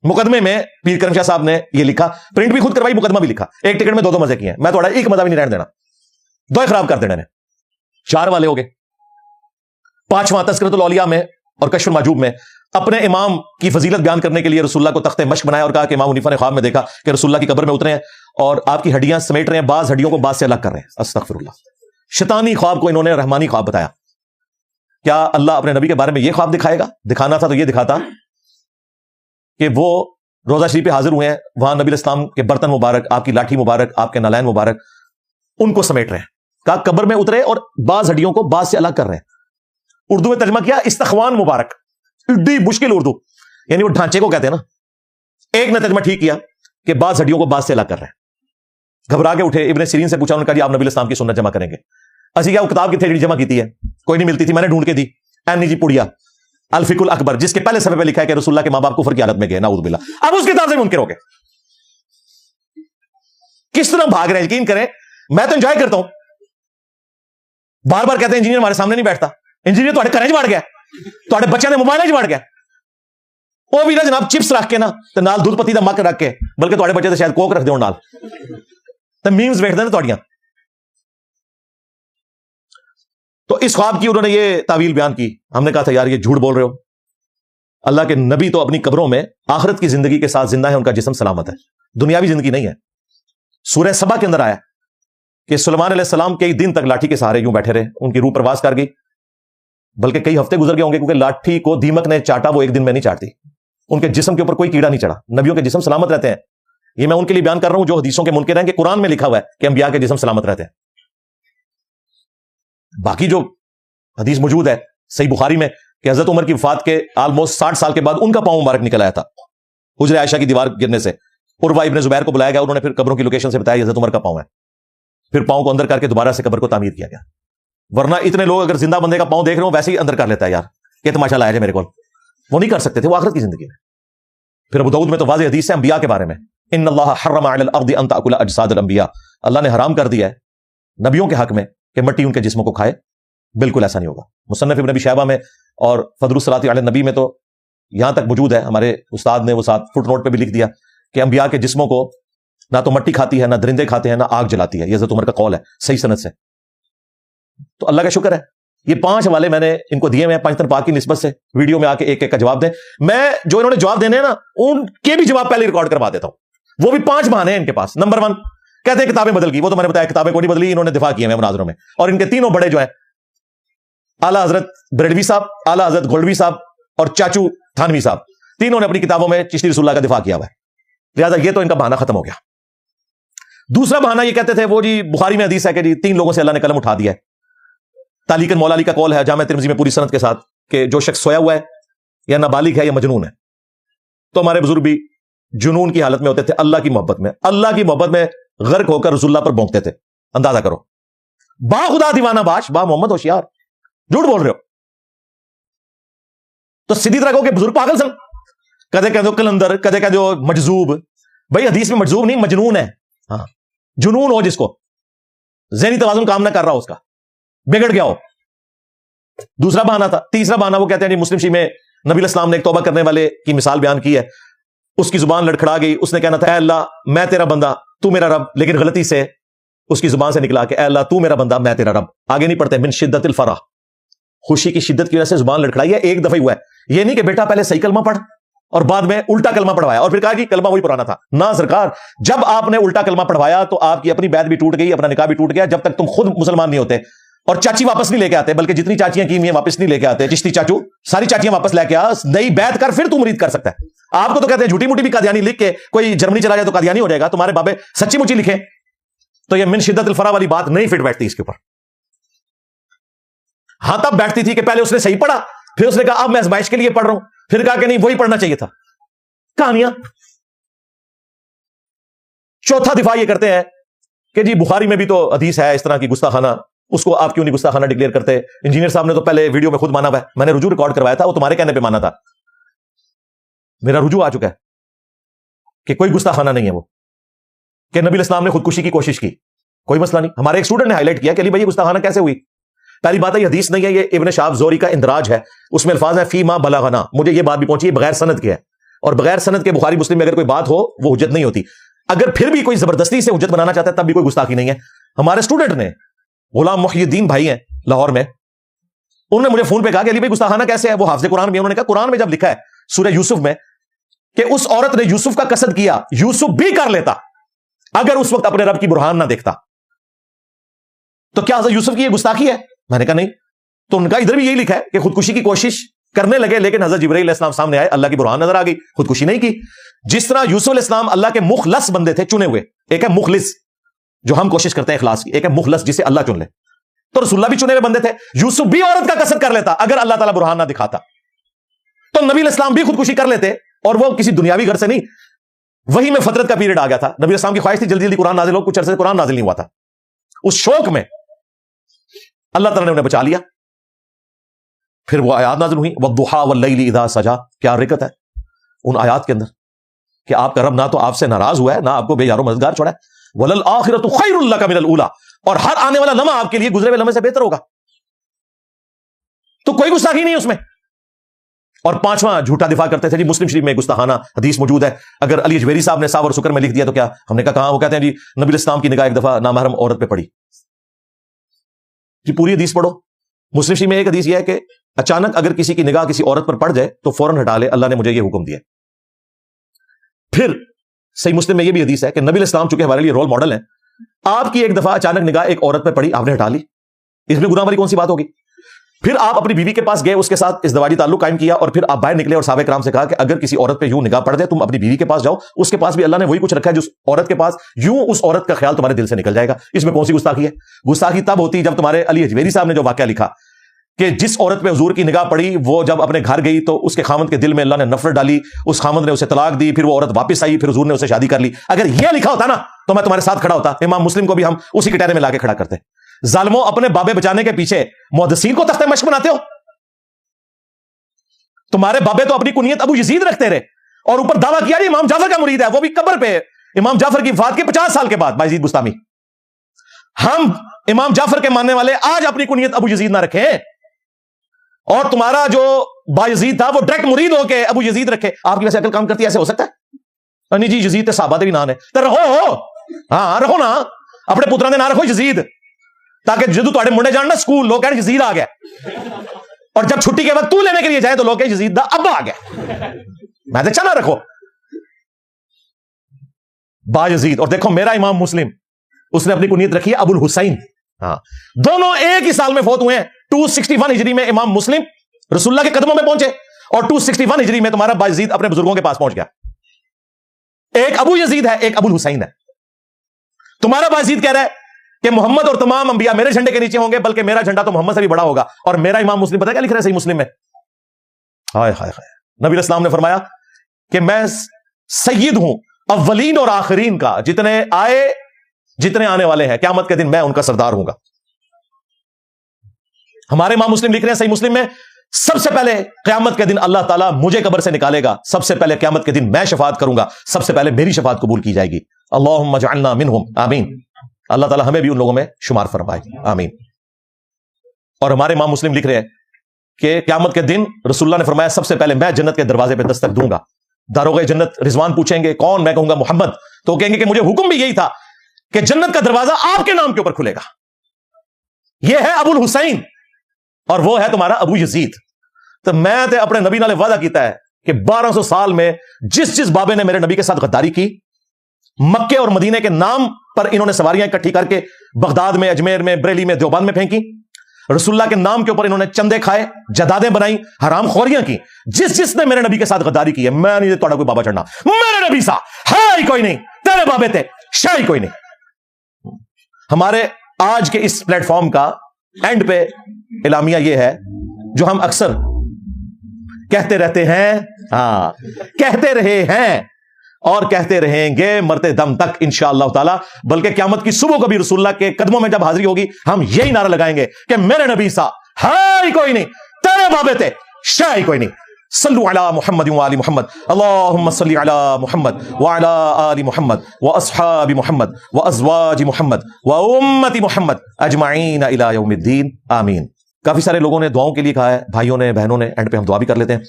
مقدمے میں پیر کرم شاہ صاحب نے یہ لکھا، پرنٹ بھی خود کروائی، مقدمہ بھی لکھا. ایک ٹکٹ میں دو مزے کیے ہیں. میں تھوڑا ایک مزہ بھی نہیں رہنے دینا، دو خراب کر دینا نے. 4 والے ہو گئے. 5واں تذکرۃ الاولیاء میں اور کشف المحجوب میں اپنے امام کی فضیلت بیان کرنے کے لیے رسول اللہ کو تخت مشق بنایا اور کہا کہ امام حنیفہ نے خواب میں دیکھا کہ رسول اللہ کی قبر میں اترے ہیں اور آپ کی ہڈیاں سمیٹ رہے ہیں، بعض ہڈیوں کو بعض سے الگ کر رہے ہیں. استغفر اللہ. شیطانی خواب کو انہوں نے رحمانی خواب بتایا. کیا اللہ اپنے نبی کے بارے میں یہ خواب دکھائے گا؟ دکھانا تھا تو یہ دکھاتا کہ وہ روزہ شریف پہ حاضر ہوئے ہیں، وہاں نبی الاسلام کے برتن مبارک، آپ کی لاٹھی مبارک، آپ کے نالین مبارک، ان کو سمیٹ رہے ہیں. کہا قبر میں اترے اور بعض ہڈیوں کو بعض سے الگ کر رہے ہیں. اردو میں ترجمہ کیا استخوان مبارک. ایڈی مشکل اردو، یعنی وہ ڈھانچے کو کہتے ہیں نا. ایک نے ترجمہ ٹھیک کیا کہ بعض ہڈیوں کو بعض سے الگ کر رہے ہیں. گھبرا کے اٹھے، ابن سیرین سے پوچھا، انہوں نے کہا جی آپ نبی الاسلام کی سنت جمع کریں گے. اسی کیا وہ کتاب کتنے جمع کیتی ہے؟ کوئی نہیں ملتی تھی، میں نے ڈھونڈ کے دی. اینی جی پڑیا الفقہ الاکبر، جس کے پہلے صفحے پہ لکھا ہے کہ رسول اللہ کے ماں باپ کفر کی حالت میں گئے، نعوذ باللہ. اب اس کتاب سے منکر ہو گئے. کس طرح بھاگ رہے ہیں؟ یقین کریں میں تو انجوائے کرتا ہوں. بار بار کہتے ہیں انجینئر ہمارے سامنے نہیں بیٹھتا. انجینئر تھوڑے گھر وڑ گیا، تھوڑے بچے نے موبائل وڑ گیا. وہ بھی نا جناب چپس رکھ کے نا تے نال دودھ پتی دا مک رکھ کے، بلکہ تھوڑے بچے تو شاید کوک رکھ دے نال تے میمز ویکھدے نے تھوڑیاں. تو اس خواب کی انہوں نے یہ تعویل بیان کی. ہم نے کہا تھا یار یہ جھوٹ بول رہے ہو. اللہ کے نبی تو اپنی قبروں میں آخرت کی زندگی کے ساتھ زندہ ہے، ان کا جسم سلامت ہے، دنیاوی زندگی نہیں ہے. سورہ سبا کے اندر آیا کہ سلیمان علیہ السلام کئی دن تک لاٹھی کے سہارے یوں بیٹھے رہے، ان کی روح پرواز کر گئی، بلکہ کئی ہفتے گزر گئے ہوں گے، کیونکہ لاٹھی کو دیمک نے چاٹا، وہ ایک دن میں نہیں چاٹتی. ان کے جسم کے اوپر کوئی کیڑا نہیں چڑھا. نبیوں کے جسم سلامت رہتے ہیں. یہ میں ان کے لیے بیان کر رہا ہوں جو حدیثوں کے منکر ہیں کہ قرآن میں لکھا ہوا ہے کہ انبیاء کے جسم سلامت رہتے ہیں. باقی جو حدیث موجود ہے صحیح بخاری میں کہ حضرت عمر کی وفات کے آلموسٹ 60 سال کے بعد ان کا پاؤں مبارک نکل آیا تھا حجر عائشہ کی دیوار گرنے سے. عروہ ابن زبیر کو بلایا گیا، انہوں نے پھر قبروں کی لوکیشن سے بتایا حضرت عمر کا پاؤں ہے. پھر پاؤں کو اندر کر کے دوبارہ سے قبر کو تعمیر کیا گیا. ورنہ اتنے لوگ اگر زندہ بندے کا پاؤں دیکھ رہے ہوں ویسے ہی اندر کر لیتا ہے یار کہ تماشا لایا جائے میرے کو. وہ نہیں کر سکتے تھے، وہ آخرت کی زندگی میں. پھر ابو داؤد میں تو واضح حدیث ہے انبیاء کے بارے میں، ان اللہ حرم علی الارض ان تاکل اجساد الانبیاء، اللہ نے حرام کر دیا ہے نبیوں کے حق میں کہ مٹی ان کے جسموں کو کھائے. بالکل ایسا نہیں ہوگا. مصنف ابن ابی شیبہ میں اور فضل الصلاۃ علی النبی میں تو یہاں تک موجود ہے، ہمارے استاد نے وہ ساتھ فٹ نوٹ پہ بھی لکھ دیا کہ انبیاء کے جسموں کو نہ تو مٹی کھاتی ہے، نہ درندے کھاتے ہیں، نہ آگ جلاتی ہے. یہ حضرت عمر کا قول ہے صحیح سند سے. تو اللہ کا شکر ہے یہ 5 حوالے میں نے ان کو دیے ہوئے ہیں پنجتن پاک کی نسبت سے. ویڈیو میں آ کے ایک ایک کا جواب دیں. میں جو انہوں نے جواب دینے ہیں نا ان کے بھی جواب پہلے ریکارڈ کروا دیتا ہوں. وہ بھی 5 بہانے ہیں ان کے پاس. نمبر 1 کہتے ہیں کتابیں بدل گئی. وہ تو میں نے بتایا کتابیں کوئی نہیں بدلی، انہوں نے دفاع کیے ہیں مناظروں میں. اور ان کے تینوں بڑے جو ہیں اعلیٰ حضرت بریلوی صاحب، اعلیٰ حضرت گولڈوی صاحب اور چاچو تھانوی صاحب، تینوں نے اپنی کتابوں میں چشتی رسول اللہ کا دفاع کیا ہوا ہے. لہٰذا یہ تو ان کا بہانہ ختم ہو گیا. دوسرا بہانہ یہ کہتے تھے وہ جی بخاری میں حدیث ہے کہ جی 3 لوگوں سے اللہ نے قلم اٹھا دیا ہے. تعلیقاً مولا علی کا قول ہے جامع ترمذی میں پوری سند کے ساتھ کہ جو شخص سویا ہوا ہے یا نابالغ ہے یا مجنون ہے. تو ہمارے بزرگ بھی جنون کی حالت میں ہوتے تھے، اللہ کی محبت میں، اللہ کی محبت میں غرق ہو کر رسول اللہ پر بھونکتے تھے. اندازہ کرو. با خدا دیوانہ باش، با محمد ہوشیار، جھوٹ بول رہے ہو. تو سیدھی طرح کہو کہ بزرگ پاگل سن. کدے کہہ دو کلندر، کدے کہہ دو مجذوب. بھائی حدیث میں مجذوب نہیں، مجنون ہے. ہاں جنون ہو جس کو ذہنی توازن کام نہ کر رہا ہو، اس کا بگڑ گیا ہو. دوسرا بہانہ تھا. تیسرا بہانہ وہ کہتے ہیں جی مسلم شی میں نبی الاسلام نے ایک توبہ کرنے والے کی مثال بیان کی ہے. اس کی زبان لڑکھڑا گئی، اس نے کہنا تھا اے اللہ میں تیرا بندہ تو میرا رب، لیکن غلطی سے اس کی زبان سے نکلا کہ اے اللہ تو میرا بندہ میں تیرا رب. آگے نہیں پڑھتے من شدت الفرح، خوشی کی شدت کی وجہ سے زبان لڑکھڑائی ہے. ایک دفعہ ہوا ہے. یہ نہیں کہ بیٹا پہلے صحیح کلمہ پڑھ اور بعد میں الٹا کلمہ پڑھوایا اور پھر کہا کہ کلمہ وہی پرانا تھا. نہ سرکار، جب آپ نے الٹا کلمہ پڑھوایا تو آپ کی اپنی بیعت بھی ٹوٹ گئی، اپنا نکاح بھی ٹوٹ گیا. جب تک تم خود مسلمان نہیں ہوتے اور چاچی واپس نہیں لے کے آتے، بلکہ جتنی چاچیاں کی ہوئی ہیں واپس نہیں لے کے آتے. چشتی چاچو ساری چاچیاں واپس لے کے آ، نئی بیعت کر، پھر تو مرید کر سکتا ہے. آپ کو تو کہتے ہیں جھوٹی موٹی بھی قادیانی لکھ کے کوئی جرمنی چلا جائے تو قادیانی ہو جائے گا. تمہارے بابے سچی مچی لکھیں تو یہ من شدت الفرح والی بات نہیں فٹ بیٹھتی اس کے اوپر. ہاں تب بیٹھتی تھی کہ پہلے اس نے صحیح پڑھا، پھر اس نے کہا اب میں آزمائش کے لیے پڑھ رہا ہوں، پھر کہا کہ نہیں وہی پڑھنا چاہیے تھا. کہانیاں. چوتھا دفاع یہ کرتے ہیں کہ جی بخاری میں بھی تو حدیث ہے اس طرح کی گستاخانہ، اس کو آپ کیوں نہیں گستاخانہ ڈکلیئر کرتے؟ انجینئر صاحب نے تو پہلے ویڈیو میں خود مانا ہوا ہے، میں نے رجوع ریکارڈ کروایا تھا، وہ تمہارے کہنے پہ مانا تھا. میرا رجوع آ چکا ہے کہ کوئی گستاخانہ نہیں ہے وہ، کہ نبی الاسلام نے خودکشی کی کوشش کی، کوئی مسئلہ نہیں. ہمارے ایک اسٹوڈنٹ نے ہائی لائٹ کیا کہ علی بھائی گستاخانہ کیسے ہوئی؟ پہلی بات ہے یہ حدیث نہیں ہے، یہ ابن شہاب زہری کا اندراج ہے، اس میں الفاظ ہیں فی ما بلغنا، مجھے یہ بات بھی پہنچی ہے بغیر سند کے ہے، اور بغیر سند کے بخاری مسلم میں اگر کوئی بات ہو وہ حجت نہیں ہوتی. اگر پھر بھی کوئی زبردستی سے حجت بنانا چاہتا ہے تب بھی کوئی گستاخی نہیں ہے. ہمارے اسٹوڈنٹ نے غلام محی الدین بھائی ہیں لاہور میں، انہوں نے مجھے فون پہ کہا کہ علی بھائی گستاخانہ کیسے ہے، وہ حافظ قرآن بھی. انہوں نے کہا قرآن میں جب لکھا ہے سورہ یوسف میں کہ اس عورت نے یوسف کا قصد کیا، یوسف بھی کر لیتا اگر اس وقت اپنے رب کی برہان نہ دیکھتا، تو کیا حضرت یوسف کی یہ گستاخی ہے؟ میں نے کہا نہیں. تو ان کا ادھر بھی یہی لکھا ہے کہ خودکشی کی کوشش کرنے لگے لیکن حضرت جبرائیل علیہ السلام سامنے آئے، اللہ کی برہان نظر آ گئی، خودکشی نہیں کی. جس طرح یوسف علیہ السلام اللہ کے مخلص بندے تھے، چنے ہوئے، ایک ہے مخلص جو ہم کوشش کرتے ہیں اخلاص کی، ایک ہے مخلص جسے اللہ چن لے. تو رسول اللہ بھی چنے ہوئے بندے تھے، یوسف بھی عورت کا قصد کر لیتا اگر اللہ تعالیٰ برہان نہ دکھاتا. تو نبی علیہ السلام بھی خودکشی کر لیتے، اور وہ کسی دنیاوی گھر سے نہیں، وہی میں فترت کا پیریڈ آ گیا تھا. نبی علیہ السلام کی خواہش تھی جلدی جلدی قرآن نازل ہو، کچھ عرصے سے قرآن نازل نہیں ہوا تھا. اس شوق میں اللہ تعالیٰ نے انہیں بچا لیا. پھر وہ آیات نازل ہوئی والضحیٰ واللیل اذا سجا. کیا رکت ہے ان آیات کے اندر کہ آپ کا رب نہ تو آپ سے ناراض ہوا ہے، نہ آپ کو بے یار و مددگار چھوڑا ہے. وللآخرۃ خیر لک من الاولی، اور ہر آنے والا لمحہ آپ کے لیے گزرے ہوئے لمحے سے بہتر ہوگا. تو کوئی گستاخی نہیں اس میں. اور پانچواں جھوٹا دفاع کرتے تھے جی مسلم شریف میں گستاخانہ حدیث موجود ہے، اگر علی اجویری صاحب نے ساور سکر میں لکھ دیا تو کیا؟ ہم نے کہا کہاں؟ وہ کہتے ہیں جی نبی الاسلام کی نگاہ ایک دفعہ نامحرم عورت پہ پڑی. جی پوری حدیث پڑھو. مسلم شریف میں ایک حدیث یہ ہے کہ اچانک اگر کسی کی نگاہ کسی عورت پر پڑ جائے تو فوراً ہٹا لے، اللہ نے مجھے یہ حکم دیا. پھر صحیح مسلم میں یہ بھی حدیث ہے کہ نبی الاسلام چونکہ ہمارے لیے رول ماڈل ہیں، آپ کی ایک دفعہ اچانک نگاہ ایک عورت پہ پڑی، آپ نے ہٹا لی، اس میں گناہ والی کون سی بات ہوگی؟ پھر آپ اپنی بیوی کے پاس گئے، اس کے ساتھ ازدواجی تعلق قائم کیا، اور پھر آپ باہر نکلے اور صحابہ کرام سے کہا کہ اگر کسی عورت پہ یوں نگاہ پڑ جائے تم اپنی بیوی کے پاس جاؤ، اس کے پاس بھی اللہ نے وہی کچھ رکھا ہے جو اس عورت کے پاس، یوں اس عورت کا خیال تمہارے دل سے نکل جائے گا. اس میں کون سی گستاخی ہے؟ گستاخی تب ہوتی جب تمہارے علی اجویری صاحب نے جو واقعہ لکھا کہ جس عورت پہ حضور کی نگاہ پڑی وہ جب اپنے گھر گئی تو اس کے خامند کے دل میں اللہ نے نفرت ڈالی، اس خامند نے اسے طلاق دی، پھر وہ عورت واپس آئی، پھر حضور نے اسے شادی کر لی. اگر یہ لکھا ہوتا نا تو میں تمہارے ساتھ کھڑا ہوتا. امام مسلم کو بھی ہم اسی کٹہرے میں لا کے کھڑا کرتے. ظالموں، اپنے بابے بچانے کے پیچھے محدثین کو تخت مشق بناتے ہو. تمہارے بابے تو اپنی کنیت ابو یزید رکھتے رہے اور اوپر دعویٰ کیا جی امام جعفر کا مرید ہے، وہ بھی قبر پہ امام جعفر کی وفات کے 50 سال کے بعد بایزید بستامی. ہم امام جعفر کے ماننے والے آج اپنی کنیت ابو یزید نہ رکھیں، اور تمہارا جو بایزید تھا وہ ڈائریکٹ مرید ہو کے ابو یزید رکھے. آپ کی ویسے عقل کام کرتی ہے؟ ایسے ہو سکتا ہے؟ نہیں جی یزید تے صحابہ دے بھی نام ہے تو رہو، ہاں رہو نا، اپنے پتروں کے نام رکھو یزید، تاکہ جدو تھوڑے منڈے جان نا سکول لوگ کہیں یزید آ گیا، اور جب چھٹی کے وقت تو لینے کے لیے جائے تو لوگ کہیں یزید دا ابا آ گیا. میں تو چلا رکھو با یزید. اور دیکھو میرا امام مسلم اس نے اپنی کنیت رکھی ہے ابو الحسین. ہاں دونوں ایک ہی سال میں فوت ہوئے ہیں. 261 ہجری میں امام مسلم رسول اللہ کے قدموں میں پہنچے، اور 261 ہجری میں تمہارا بایزید اپنے بزرگوں کے پاس پہنچ گیا. ایک ابو یزید ہے، ایک ابو الحسین ہے. تمہارا بایزید کہہ رہا ہے کہ محمد اور تمام انبیاء میرے جھنڈے کے نیچے ہوں گے، بلکہ میرا جھنڈا تو محمد سے بھی بڑا ہوگا. اور میرا امام مسلم پتہ ہے کیا لکھ رہا ہے صحیح مسلم میں؟ ہائے ہائے ہائے، نبی علیہ السلام نے فرمایا کہ میں سید ہوں اولین اور آخرین کا، جتنے آئے جتنے آنے والے ہیں قیامت کے دن میں ان کا سردار ہوں گا. ہمارے امام مسلم لکھ رہے ہیں صحیح مسلم میں سب سے پہلے قیامت کے دن اللہ تعالیٰ مجھے قبر سے نکالے گا، سب سے پہلے قیامت کے دن میں شفاعت کروں گا، سب سے پہلے میری شفاعت قبول کی جائے گی. اللہم اجعلنا منہم، آمین. اللہ تعالیٰ ہمیں بھی ان لوگوں میں شمار فرمائے، آمین. اور ہمارے امام مسلم لکھ رہے ہیں کہ قیامت کے دن رسول اللہ نے فرمایا سب سے پہلے میں جنت کے دروازے پہ دستک دوں گا. داروغ جنت رضوان پوچھیں گے کون؟ میں کہوں گا محمد. تو کہیں گے کہ مجھے حکم بھی یہی تھا کہ جنت کا دروازہ آپ کے نام کے اوپر کھلے گا. یہ ہے ابو الحسین اور وہ ہے تمہارا ابو یزید. تو میں تے اپنے نبی نے وعدہ کیتا ہے کہ 1200 سال میں جس بابے نے میرے نبی کے ساتھ غداری کی، مکے اور مدینے کے نام پر انہوں نے سواریاں اکٹھی کر کے بغداد میں، اجمیر میں، بریلی میں، دیوبند میں پھینکی، رسول اللہ کے نام کے اوپر انہوں نے چندے کھائے، جدادیں بنائی، حرام خوریاں کی، جس نے میرے نبی کے ساتھ غداری کی ہے میں نہیں تھوڑا کوئی بابا چڑھنا. میرے نبی سا ہے ہی کوئی نہیں، تیرے بابے تھے شاہ ہی کوئی نہیں. ہمارے آج کے اس پلیٹ فارم کا اینڈ پہ اعلامیہ یہ ہے جو ہم اکثر کہتے رہتے ہیں، ہاں کہتے رہے ہیں اور کہتے رہیں گے مرتے دم تک انشاءاللہ تعالی، بلکہ قیامت کی صبح کو بھی رسول اللہ کے قدموں میں جب حاضری ہوگی ہم یہی نعرہ لگائیں گے کہ میرے نبی سا ہے ہی کوئی نہیں، تیرے بابے تھے شاہ ہی کوئی نہیں. صلو علی محمد و آل محمد، اللہم صلی علی محمد وعلی آل محمد واصحاب محمد وازواج محمد وامت محمد اجمعین الی یوم الدین، آمین. کافی سارے لوگوں نے دعاؤں کے لیے کہا ہے، بھائیوں نے، بہنوں نے، اینڈ پہ ہم دعا بھی کر لیتے ہیں.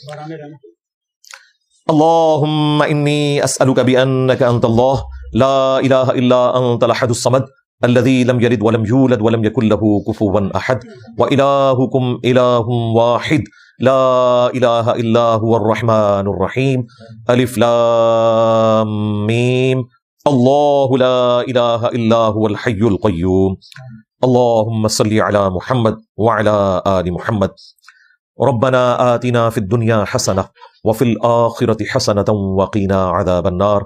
اللہم انی اسألک بأنک انت اللہ لا الہ الا انت الاحد الصمد الذی لم یلد ولم یولد ولم یکن له کفوا احد وإلہکم الہ واحد لا الہ الا هو الرحمن الرحیم الف لام میم اللہ لا الہ الا هو الحی القیوم اللہم صلی علی محمد وعلی آل محمد. ربنا آتنا فی الدنیا حسنہ وفی الآخرة حسنة وقنا عذاب النار.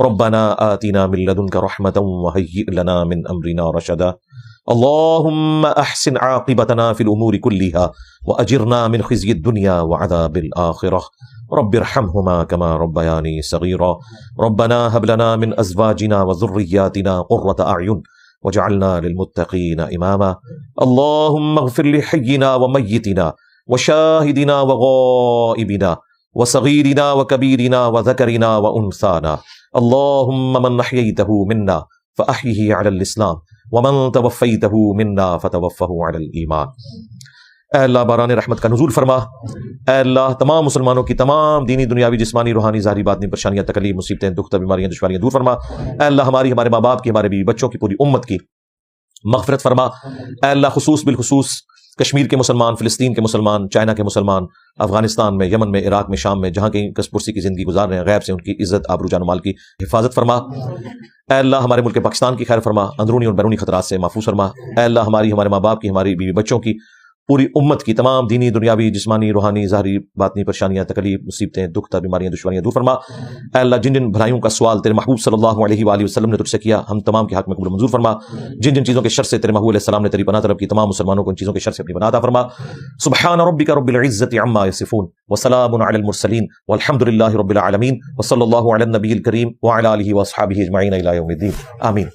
ربنا آتنا من لدنک رحمة وهیئ لنا من امرنا رشدا. اللهم احسن عاقبتنا في الامور كلها واجرنا من خزي الدنيا وعذاب الاخره. رب ارحمهما كما ربياني صغيرا. ربنا هب لنا من ازواجنا وذرياتنا قرة اعين وجعلنا للمتقين اماما. اللهم اغفر لحينا وميتنا وشاهدنا وغائبنا وصغيرنا وكبيرنا وذكرنا وانثانا. اللهم من احييته منا فاحيه على الاسلام ومن توفیته منا فتوفه علی الایمان. اے اللہ باران رحمت کا نزول فرما. اے اللہ تمام مسلمانوں کی تمام دینی دنیاوی جسمانی روحانی ظاہری باطنی پریشانیاں تکلیف مصیبتیں دکھ بیماریاں دشواریاں دور فرما. اے اللہ ہماری ہمارے ماں باپ کی ہمارے بیوی بچوں کی پوری امت کی مغفرت فرما. اے اللہ خصوص بالخصوص کشمیر کے مسلمان، فلسطین کے مسلمان، چائنا کے مسلمان، افغانستان میں، یمن میں، عراق میں، شام میں، جہاں کہیں کس پرسی کی زندگی گزار رہے ہیں، غیب سے ان کی عزت آبرو جان و مال کی حفاظت فرما. اے اللہ ہمارے ملک پاکستان کی خیر فرما، اندرونی اور بیرونی خطرات سے محفوظ فرما. اے اللہ ہماری ہمارے ماں باپ کی ہماری بیوی بچوں کی پوری امت کی تمام دینی دنیاوی جسمانی روحانی ظاہری باطنی پریشانیاں تکلیف مصیبتیں دکھ بیماریاں دشواریاں دور فرما. اے اللہ جن جن بھلائیوں کا سوال تیرے محبوب صلی اللہ علیہ وآلہ وسلم نے تجھ سے کیا، ہم تمام کے حق میں قبول منظور فرما. جن جن چیزوں کے شر سے تیرے محبوب علیہ السلام نے تیری پناہ طلب کی، تمام مسلمانوں کو ان چیزوں کے شر سے اپنی پناہ عطا فرما. سبحان ربک رب العزۃ عما یصفون وسلام علی المرسلین والحمد للہ رب العالمین وصلی اللہ علی النبی الکریم وعلی آلہ واصحابہ اجمعین الی یوم الدین. آمین.